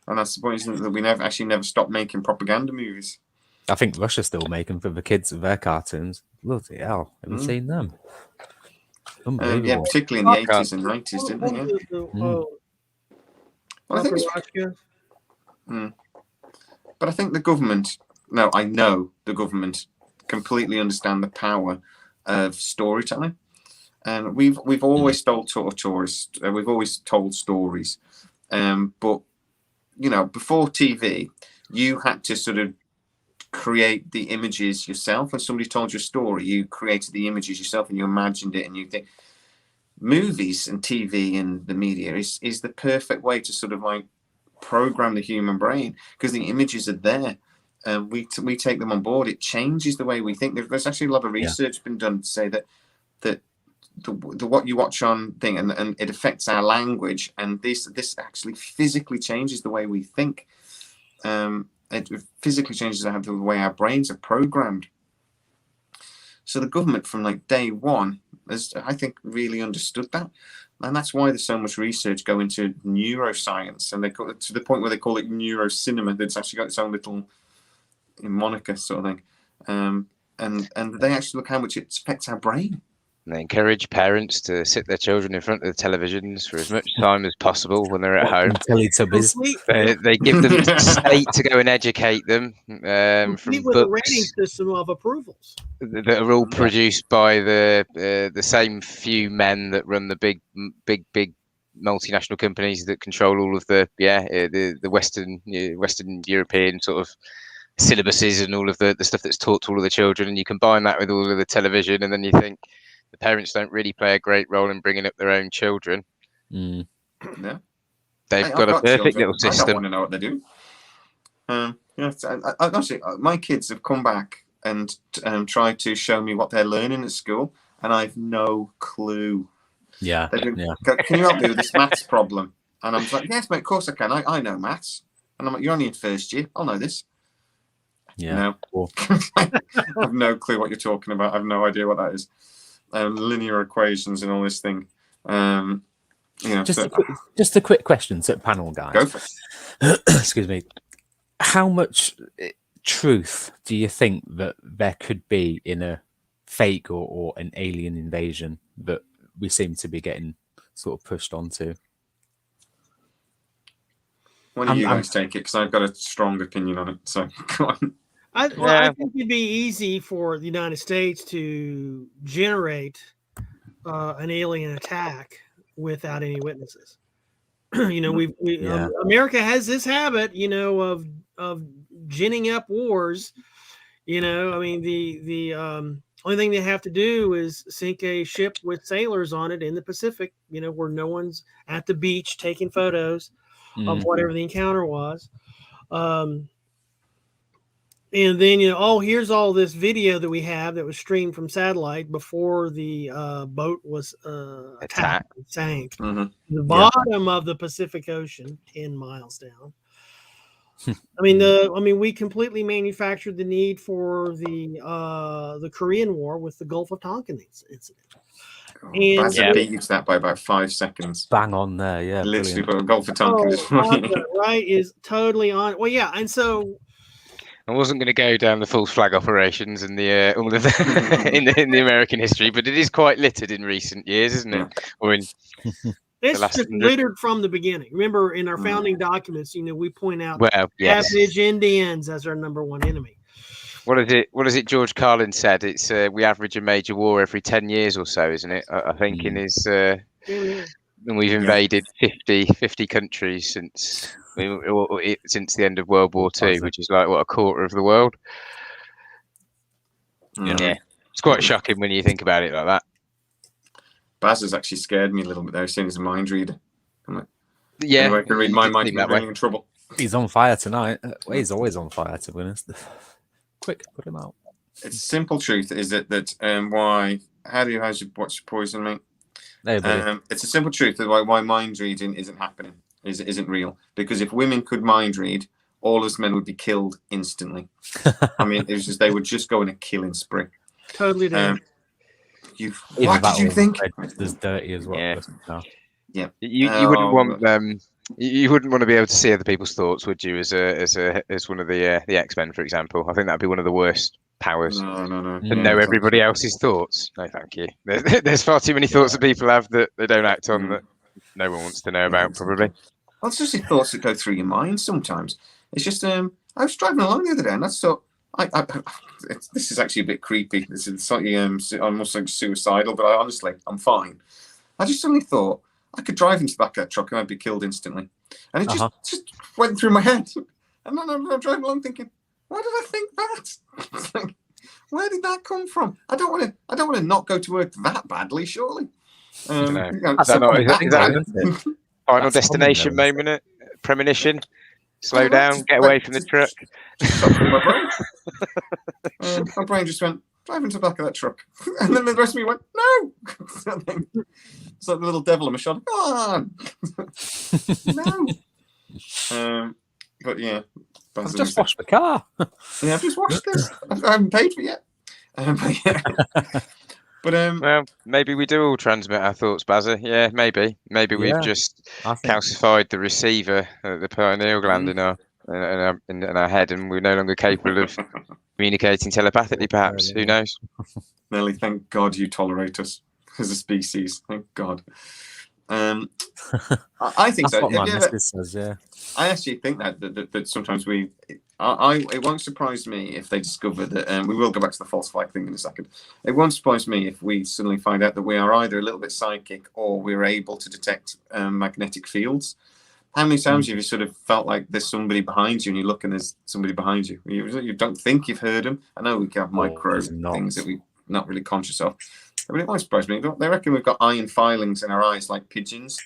And that's the point, isn't it, that we never stopped making propaganda movies. I think Russia's still making for the kids of their cartoons. Bloody hell. Have you seen them? Yeah, particularly in the 80s and 90s, didn't they? But I think the government, I know the government completely understand the power of storytelling. And we've always told tourists, we've always told stories. But before TV, you had to sort of create the images yourself. When somebody told you a story, you created the images yourself and you imagined it. And you think movies and TV and the media is the perfect way to sort of like program the human brain, because the images are there. We take them on board. It changes the way we think. There's actually a lot of research been done to say that the what you watch on thing and it affects our language, and this actually physically changes the way we think. It physically changes the way our brains are programmed. So the government from like day one has, I think, really understood that, and that's why there's so much research go into neuroscience, and they to the point where they call it neurocinema. That's actually got its own little in Monica sort of thing, and they actually look how much it affects our brain. And they encourage parents to sit their children in front of the televisions for as much time as possible when they're at home. Teletubbies. They give them the state to go and educate them from with a rating books system of approvals that are all produced by the same few men that run the big multinational companies that control all of the Western European sort of syllabuses and all of the stuff that's taught to all of the children. And you combine that with all of the television, and then you think the parents don't really play a great role in bringing up their own children. No. They've got a perfect little system. I don't want to know what they do. Honestly, my kids have come back and tried to show me what they're learning at school, and I've no clue. Yeah. Can you help me with this maths problem? And I'm like, yes, mate, of course I can. I know maths. And I'm like, you're only in first year. I'll know this. Yeah. No. Cool. I have no clue what you're talking about. I have no idea what that is. Linear equations and all this thing. Just a quick question to the panel, guys. Go for it. Excuse me. How much truth do you think that there could be in a fake or an alien invasion that we seem to be getting sort of pushed onto? Why don't you guys take it? Because I've got a strong opinion on it. So go on. I think it'd be easy for the United States to generate an alien attack without any witnesses. America has this habit, of ginning up wars. I mean, the only thing they have to do is sink a ship with sailors on it in the Pacific, where no one's at the beach taking photos of whatever the encounter was. And then, here's all this video that we have that was streamed from satellite before the boat was attacked and sank. The bottom of the Pacific Ocean, 10 miles down. I mean, we completely manufactured the need for the Korean War with the Gulf of Tonkin incident. And beats that by about 5 seconds. Bang on there, yeah. Literally, but Gulf of Tonkin is totally on. Well, yeah, and so I wasn't going to go down the false flag operations and the all of the in the American history, but it is quite littered in recent years, isn't it? Or in it's just littered from the beginning. Remember, in our founding documents, we point out savage Indians as our number one enemy. What is it? George Carlin said it's we average a major war every 10 years or so, isn't it? I think in his and we've invaded 50 countries since the end of World War II, which is like a quarter of the world. Yeah, it's quite shocking when you think about it like that. Baz has actually scared me a little bit there, saying he's a mind reader. I'm like, I can read my mind and bring in trouble. He's on fire tonight. Well, he's always on fire, to be honest. Quick, put him out. It's simple truth is that why? How's your watch poison, mate? It's a simple truth that why mind reading isn't happening, isn't real. Because if women could mind read, all us men would be killed instantly. I mean, it was just they would just go in a killing spree. Totally different. What did you think? As dirty as well. Yeah. You wouldn't want them. You wouldn't want to be able to see other people's thoughts, would you? As one of the X-Men, for example. I think that'd be one of the worst powers. No. To know everybody else's thoughts. No, thank you. There's far too many thoughts that people have that they don't act on that no one wants to know about, probably. Well, it's just the thoughts that go through your mind sometimes. It's just I was driving along the other day, and I thought, this is actually a bit creepy. This is slightly almost like suicidal, but I'm fine. I just suddenly thought I could drive into the back of that truck and I'd be killed instantly, and it just went through my head. And then I'm driving along thinking, why did I think that? Where did that come from? I don't want to not go to work that badly, surely. Is that Final Destination moment, premonition. Slow down, get away from the truck. My brain just went, drive into the back of that truck. And then the rest of me went, no. It's like the little devil in my shot. Come on. No. But yeah. I've just washed the car. Yeah, I've just washed this. I haven't paid for it yet. But yeah. Well, maybe we do all transmit our thoughts, Bazza. Yeah, maybe we've just calcified the receiver, the pineal gland in our in our head, and we're no longer capable of communicating telepathically. Perhaps, who knows? Nelly, thank God you tolerate us as a species. Thank God. I think That's so. what my Have you ever- missus says. Yeah. I actually think that sometimes it won't surprise me if they discover that, we will go back to the false flag thing in a second. It won't surprise me if we suddenly find out that we are either a little bit psychic or we're able to detect magnetic fields. How many times have you sort of felt like there's somebody behind you and you look and there's somebody behind you? You don't think you've heard them. I know we can have micro there's not. things that we're not really conscious of. But it won't surprise me. They reckon we've got iron filings in our eyes like pigeons.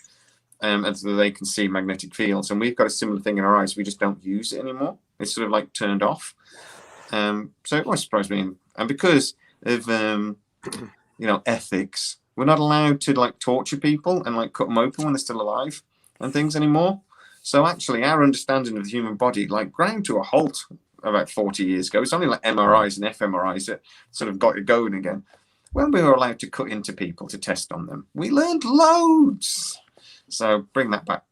And so they can see magnetic fields, and we've got a similar thing in our eyes. We just don't use it anymore. It's sort of like turned off. So it won't surprise me. And because of ethics, we're not allowed to like torture people and like cut them open when they're still alive and things anymore. So actually, our understanding of the human body like ground to a halt about 40 years ago. It's only like MRIs and fMRIs that sort of got it going again. When we were allowed to cut into people to test on them, we learned loads. So bring that back.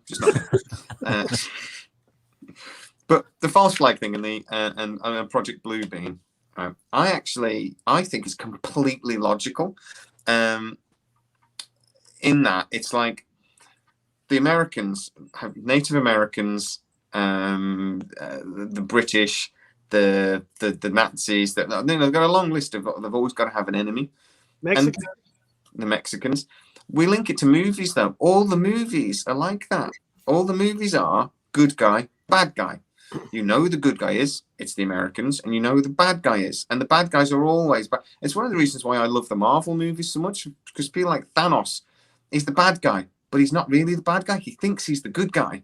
Just not but the false flag thing and the and Project Bluebeam, I think is completely logical. In that it's like the Americans, Native Americans, the British, the Nazis. They've got a long list of. They've always got to have an enemy. Mexico. And the Mexicans. We link it to movies, though. All the movies are like that. All the movies are good guy, bad guy. You know who the good guy is. It's the Americans. And you know who the bad guy is. And the bad guys are always bad. It's one of the reasons why I love the Marvel movies so much. Because people like Thanos is the bad guy. But he's not really the bad guy. He thinks he's the good guy.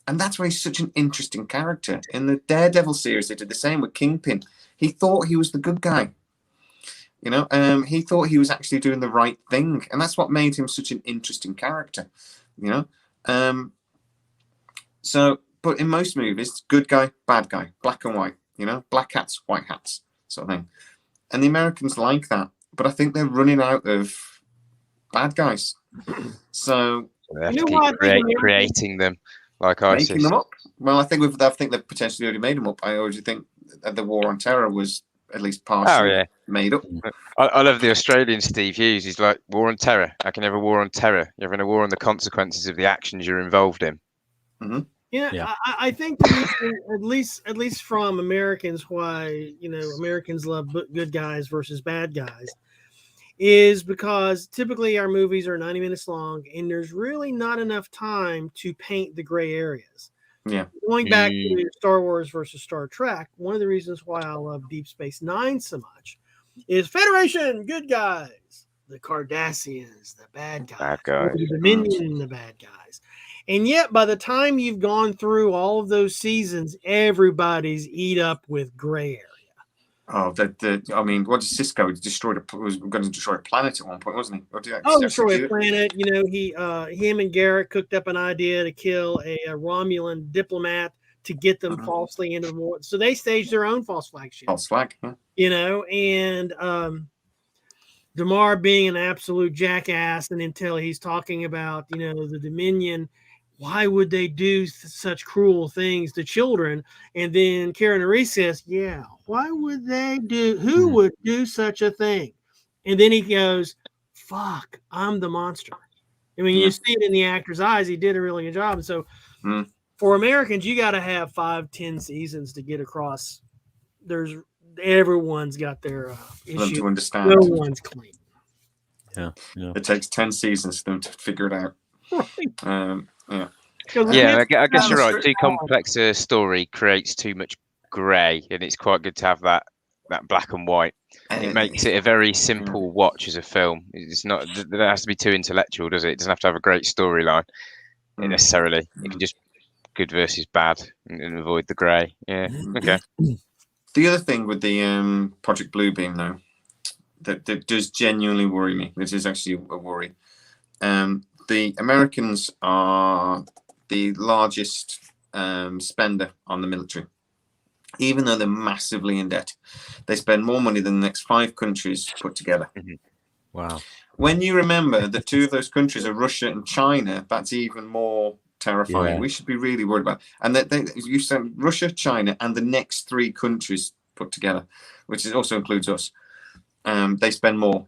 And that's why he's such an interesting character. In the Daredevil series, they did the same with Kingpin. He thought he was the good guy. He thought he was actually doing the right thing, and that's what made him such an interesting character. But in most movies, good guy, bad guy, black and white. Black hats, white hats, sort of thing. And the Americans like that, but I think they're running out of bad guys. So they have to keep creating them, like ISIS. Making them up. Well, I think they've potentially already made them up. I already think that the war on terror was at least partially made up. I love the Australian Steve Hughes. He's like, war on terror. How can you have a war on terror? You're having a war on the consequences of the actions you're involved in. Mm-hmm. Yeah. I think that at least from Americans, why Americans love good guys versus bad guys is because typically our movies are 90 minutes long, and there's really not enough time to paint the gray areas. Yeah. Going back to Star Wars versus Star Trek, one of the reasons why I love Deep Space Nine so much is Federation, good guys, the Cardassians, the bad guys, the Dominion, the bad guys. And yet, by the time you've gone through all of those seasons, everybody's eat up with gray area. Oh, what did Cisco was going to destroy a planet at one point, wasn't he? Destroy a planet. Him and Garrett cooked up an idea to kill a Romulan diplomat to get them falsely into the war. So they staged their own false flag ship. False flag, yeah. And Damar being an absolute jackass, and until he's talking about, the Dominion, why would they do such cruel things to children? And then Karen Reese says, yeah, why would they do? Who would do such a thing? And then he goes, fuck, I'm the monster. I mean, you see it in the actor's eyes. He did a really good job. And so for Americans, you got to have 5-10 seasons to get across. Everyone's got their issue. To understand. No one's clean. Yeah. It takes 10 seasons for them to figure it out. Right. I guess you're right. Too complex a story creates too much grey, and it's quite good to have that black and white. It makes it a very simple watch as a film. It's not. It doesn't have to be too intellectual, does it? It doesn't have to have a great storyline necessarily. It can just good versus bad and avoid the grey. Yeah. Okay. The other thing with the Project Bluebeam, though, that does genuinely worry me. This is actually a worry. The Americans are the largest spender on the military. Even though they're massively in debt, they spend more money than the next 5 countries put together. Wow. When you remember that 2 of those countries are Russia and China, that's even more terrifying. Yeah. We should be really worried about. And you said Russia, China, and the next 3 countries put together, which also includes us. They spend more.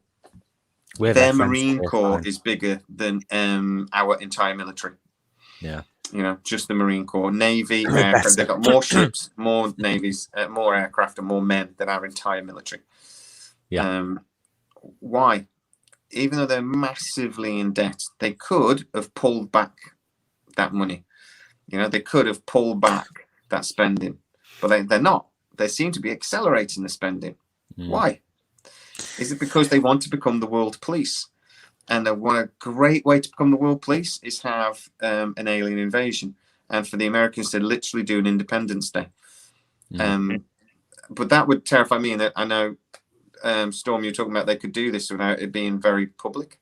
Their Marine Corps is bigger than our entire military. Yeah. You know, just the Marine Corps, Navy, aircraft. They've got more ships, more navies, more aircraft, and more men than our entire military. Yeah. Why? Even though they're massively in debt, they could have pulled back that money. You know, they could have pulled back that spending, but they're not. They seem to be accelerating the spending. Why? Is it because they want to become the world police? And a great way to become the world police is have an alien invasion, and for the Americans to literally do an Independence Day. But that would terrify me. And that I know, Storm, you're talking about they could do this without it being very public.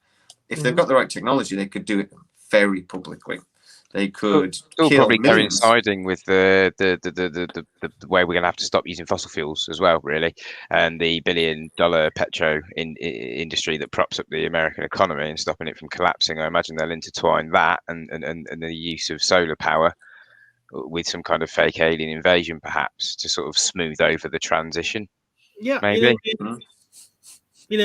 If they've got the right technology, they could do it very publicly. They could still kill probably millions. coinciding with the way we're going to have to stop using fossil fuels as well, really, and the billion-dollar petro industry that props up the American economy and stopping it from collapsing. I imagine they'll intertwine that and the use of solar power with some kind of fake alien invasion, perhaps, to sort of smooth over the transition. Yeah, maybe. You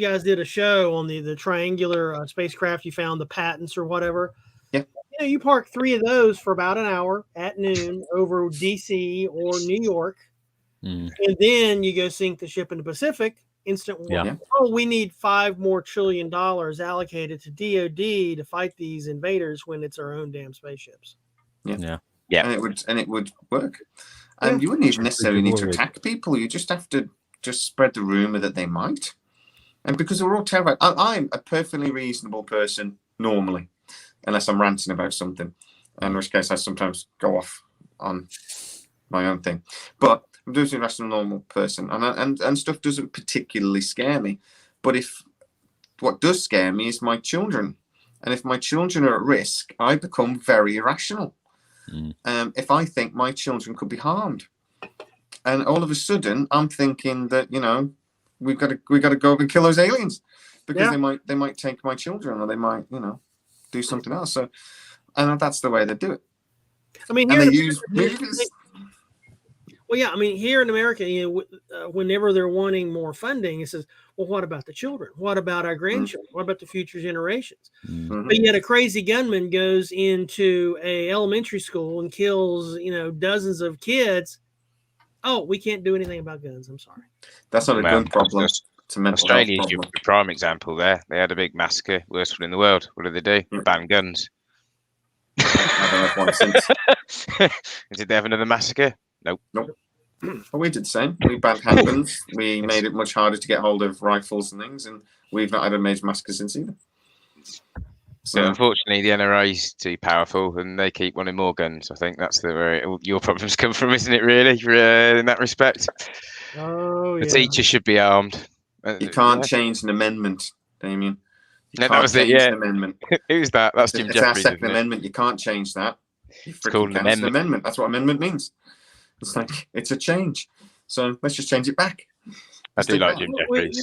guys did a show on the triangular spacecraft. You found the patents or whatever. Yeah. You know, you park 3 of those for about an hour at noon over DC or New York, and then you go sink the ship in the Pacific. Instant war. Yeah. Oh, we need $5 more trillion allocated to DoD to fight these invaders when it's our own damn spaceships. Yeah. And it would work. And you wouldn't even necessarily need to attack people. You just have to spread the rumor that they might. And because we're all terrified. I'm a perfectly reasonable person normally, unless I'm ranting about something, in which case I sometimes go off on my own thing. But I'm just a rational, normal person, and stuff doesn't particularly scare me. But what does scare me is my children, and if my children are at risk, I become very irrational. If I think my children could be harmed, and all of a sudden I'm thinking that we've got to go up and kill those aliens because they might take my children, or they might do something else. So, and that's the way they do it. I mean, and they use movies. Well, yeah, I mean, here in America, whenever they're wanting more funding, it says, well, what about the children? What about our grandchildren? What about the future generations? But yet a crazy gunman goes into a elementary school and kills, dozens of kids. Oh, we can't do anything about guns. I'm sorry. That's not a gun problem. It's a mental health Australia's problem. your prime example there. They had a big massacre, worst one in the world. What did they do? Ban guns. I don't know if one since. Did they have another massacre? Nope. Well, we did the same. We banned handguns. We made it much harder to get hold of rifles and things, and we've not had a major massacre since either. So unfortunately, the NRA is too powerful, and they keep wanting more guns. I think that's where your problems come from, isn't it? Really, in that respect. Oh, the teacher should be armed. You can't change an amendment, Damien. No, that was it. Yeah. An amendment. Who's that? That's Jim Jeffries. It's our second amendment. You can't change that. It's called an amendment. Amendment. That's what amendment means. It's like it's a change. So let's just change it back. I do like Jim Jeffries.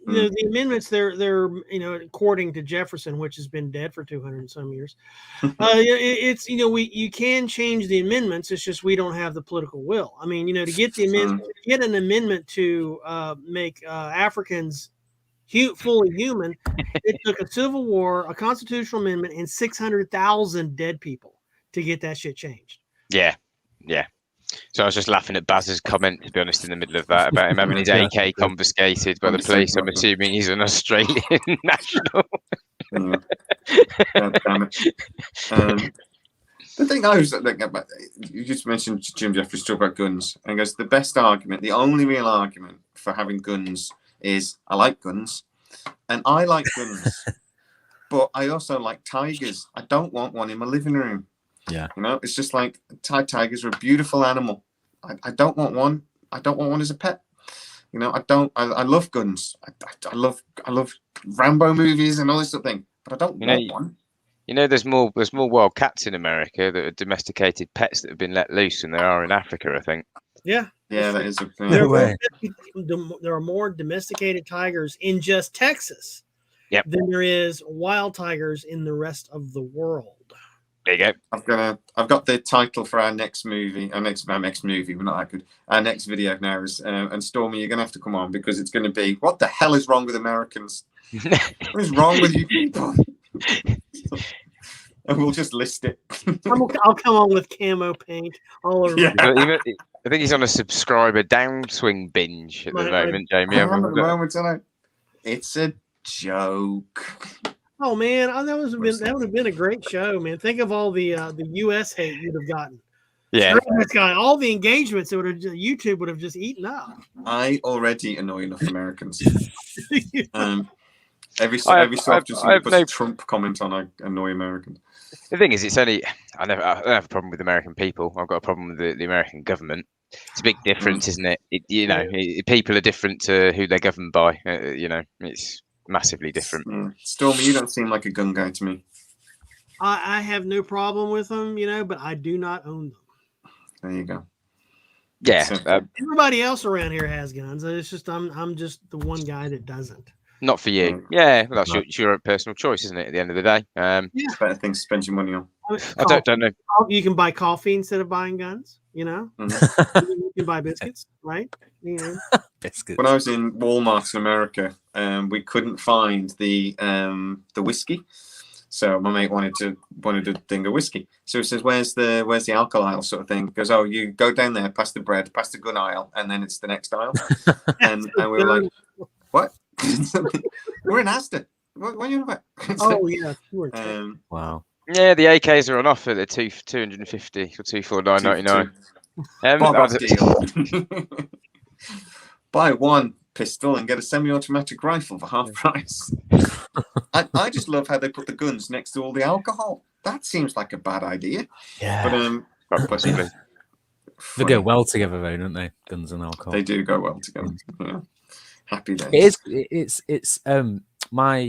The amendments, they're according to Jefferson, which has been dead for 200 and some years. It's you can change the amendments. It's just we don't have the political will. I mean, to get the amendment, to get an amendment to make Africans fully human, it took a civil war, a constitutional amendment, and 600,000 dead people to get that shit changed. Yeah. So I was just laughing at Baz's comment, to be honest, in the middle of that, about him having his AK confiscated by the police. I'm assuming he's an Australian national. Damn it. The thing I was thinking about, you just mentioned Jim Jeffries talk about guns, and goes, the best argument, the only real argument for having guns is I like guns, and I like guns, but I also like tigers. I don't want one in my living room. Yeah, it's just like tigers are a beautiful animal. I don't want one. I don't want one as a pet. I love guns. I love Rambo movies and all this sort of thing, but I don't want one. There's more wild cats in America that are domesticated pets that have been let loose than there are in Africa, I think. Yeah, that is a thing. There are more domesticated tigers in just Texas than there is wild tigers in the rest of the world. There you go. I've got the title for our next movie. Our next movie. We're not that good. Our next video now is and Stormy, you're gonna have to come on because it's gonna be what the hell is wrong with Americans? What is wrong with you people? And we'll just list it. I'll come on with camo paint all over. Yeah. I think he's on a subscriber downswing binge at the moment, Jamie. At the moment, I know. It's a joke. Oh man, that would have been a great show, man. Think of all the US hate you'd have gotten. Yeah, all the engagements that YouTube would have just eaten up. I already annoy enough Americans. Every so often somebody puts a Trump comment on, I annoy Americans. The thing is, I don't have a problem with American people. I've got a problem with the American government. It's a big difference, isn't it? People are different to who they're governed by. It's massively different. Stormy, you don't seem like a gun guy to me. I have no problem with them, but I do not own them. There you go. Yeah. Everybody else around here has guns. It's just I'm just the one guy that doesn't. Not for you. Yeah, well, that's your personal choice, isn't it? At the end of the day, it's better things to spend your money on. I don't know. You can buy coffee instead of buying guns. You can buy biscuits, right? Biscuits. When I was in Walmart in America, we couldn't find the whiskey. So my mate wanted a thing of whiskey. So he says, "Where's the alcohol aisle?" sort of thing. He goes, "Oh, you go down there, past the bread, past the gun aisle, and then it's the next aisle." and we were like, "What?" We're in Asda. What are you about? Oh yeah, wow. Yeah, the AKs are on offer at 250 or 249.99. Deal. Buy one pistol and get a semi-automatic rifle for half price. I just love how they put the guns next to all the alcohol. That seems like a bad idea. Yeah, but possibly. They go well together, though, don't they? Guns and alcohol. They do go well together. Yeah. Happy days. It's my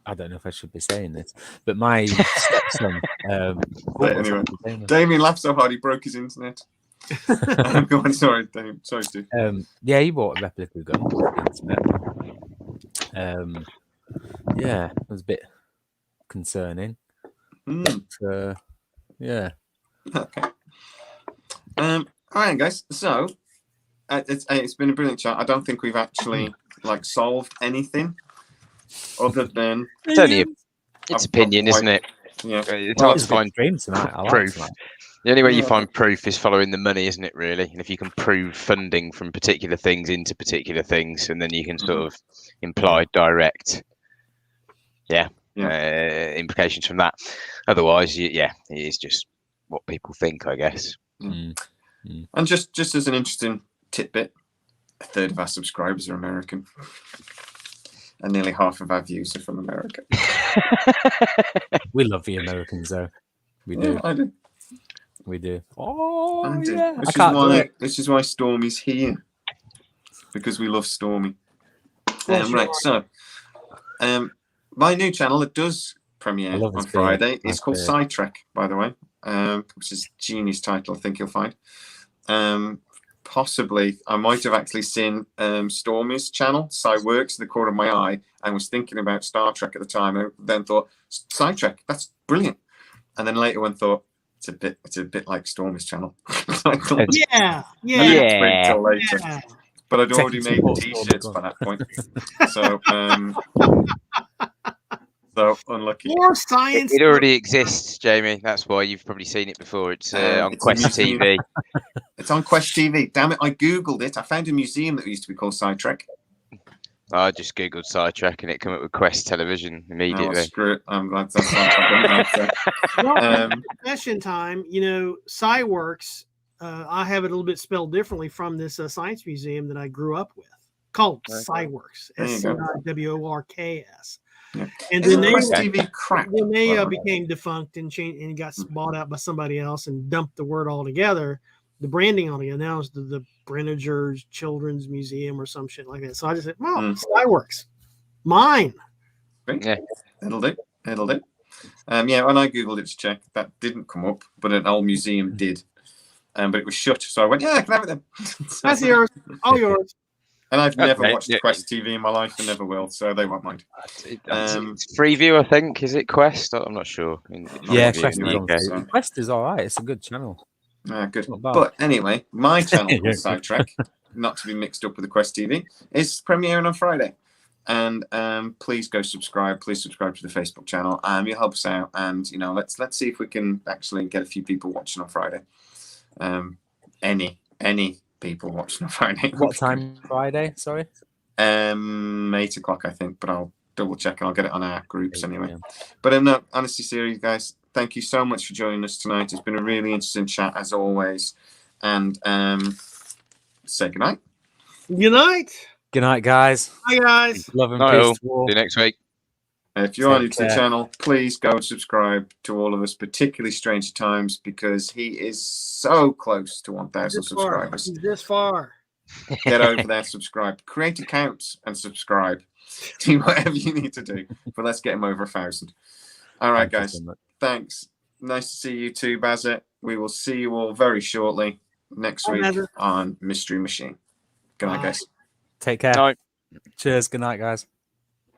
I don't know if I should be saying this, but my stepson. Anyway, Damien laughed so hard he broke his internet. Go on, sorry, Damien. Sorry, Steve. Yeah, he bought a replica gun for the internet. Yeah, it was a bit concerning. But, yeah. Okay. All right, guys. So it's been a brilliant chat. I don't think we've actually solved anything other than it's opinion, isn't it? Yeah, it's hard to find proof. The only way you find proof is following the money, isn't it? Really, and if you can prove funding from particular things into particular things, and then you can sort of imply direct, implications from that. Otherwise, it is just what people think, I guess. And just as an interesting tidbit, a third of our subscribers are American. And nearly half of our views are from America. We love the Americans, though. We do. I do. We do. Oh, I do. yeah. This is why Stormy's here. Because we love Stormy. Right, so my new channel that does premiere on Friday is called Sidetrack, by the way, which is a genius title, I think you'll find. Possibly, I might have actually seen Stormy's channel, Sideworks, the corner of my eye, and was thinking about Star Trek at the time. And then thought, Sidetrack, that's brilliant. And then later one thought, it's a bit like Stormy's channel. Yeah. Till later. But I'd already made the t-shirts by that point. So unlucky. More science. It already exists, Jamie. That's why you've probably seen it before. It's on Quest TV. It's on Quest TV. Damn it! I googled it. I found a museum that used to be called Sidetrack. I just googled Sidetrack and it came up with Quest Television immediately. Oh, screw it! I'm glad that's not Session time. Sideworks. I have it a little bit spelled differently from this science museum that I grew up with, called Sideworks. SCIWORKS. Yeah. And then they became defunct and changed and got bought out by somebody else and dumped the word altogether, the branding on it. Now it's the Brenninger's Children's Museum or some shit like that. So I just said, Sideworks, mine. Yeah, it'll do. When I googled it to check, that didn't come up, but an old museum did. But it was shut, so I went, I can have it then. That's yours. All yours. And I've never Okay, watched yeah. Quest TV in my life and never will, so they won't mind. It's Freeview, I think. Is it Quest? I'm not sure. Yeah, Freeview Quest in is, the on, UK. Quest is all right. It's a good channel. Good. Not bad. But anyway, my channel called Sidetrack, not to be mixed up with the Quest TV, is premiering on Friday. And please go subscribe. Please subscribe to the Facebook channel. You'll help us out. And you know, let's see if we can actually get a few people watching on Friday. Any people watching on Friday. What time Friday? Sorry. 8 o'clock, I think, but I'll double check and I'll get it on our groups anyway. Yeah. But no, honestly, serious guys, thank you so much for joining us tonight. It's been a really interesting chat as always. And say goodnight. Good night. Good night, guys. Hi, guys. Love and Night all. peace to all. See you next week. If you're Take new to the care. channel, please go and subscribe to all of us, particularly Stranger Times, because he is so close to 1,000 subscribers. This far. Get over there, subscribe, create accounts and subscribe. Do whatever you need to do, but let's get him over 1,000. All right, Thank you guys. so much. Thanks. Nice to see you too, Bazet. We will see you all very shortly next Bye, week Bazet. on Mystery Machine. Good night, Bye. guys. Take care. Night. Cheers. Good night, guys.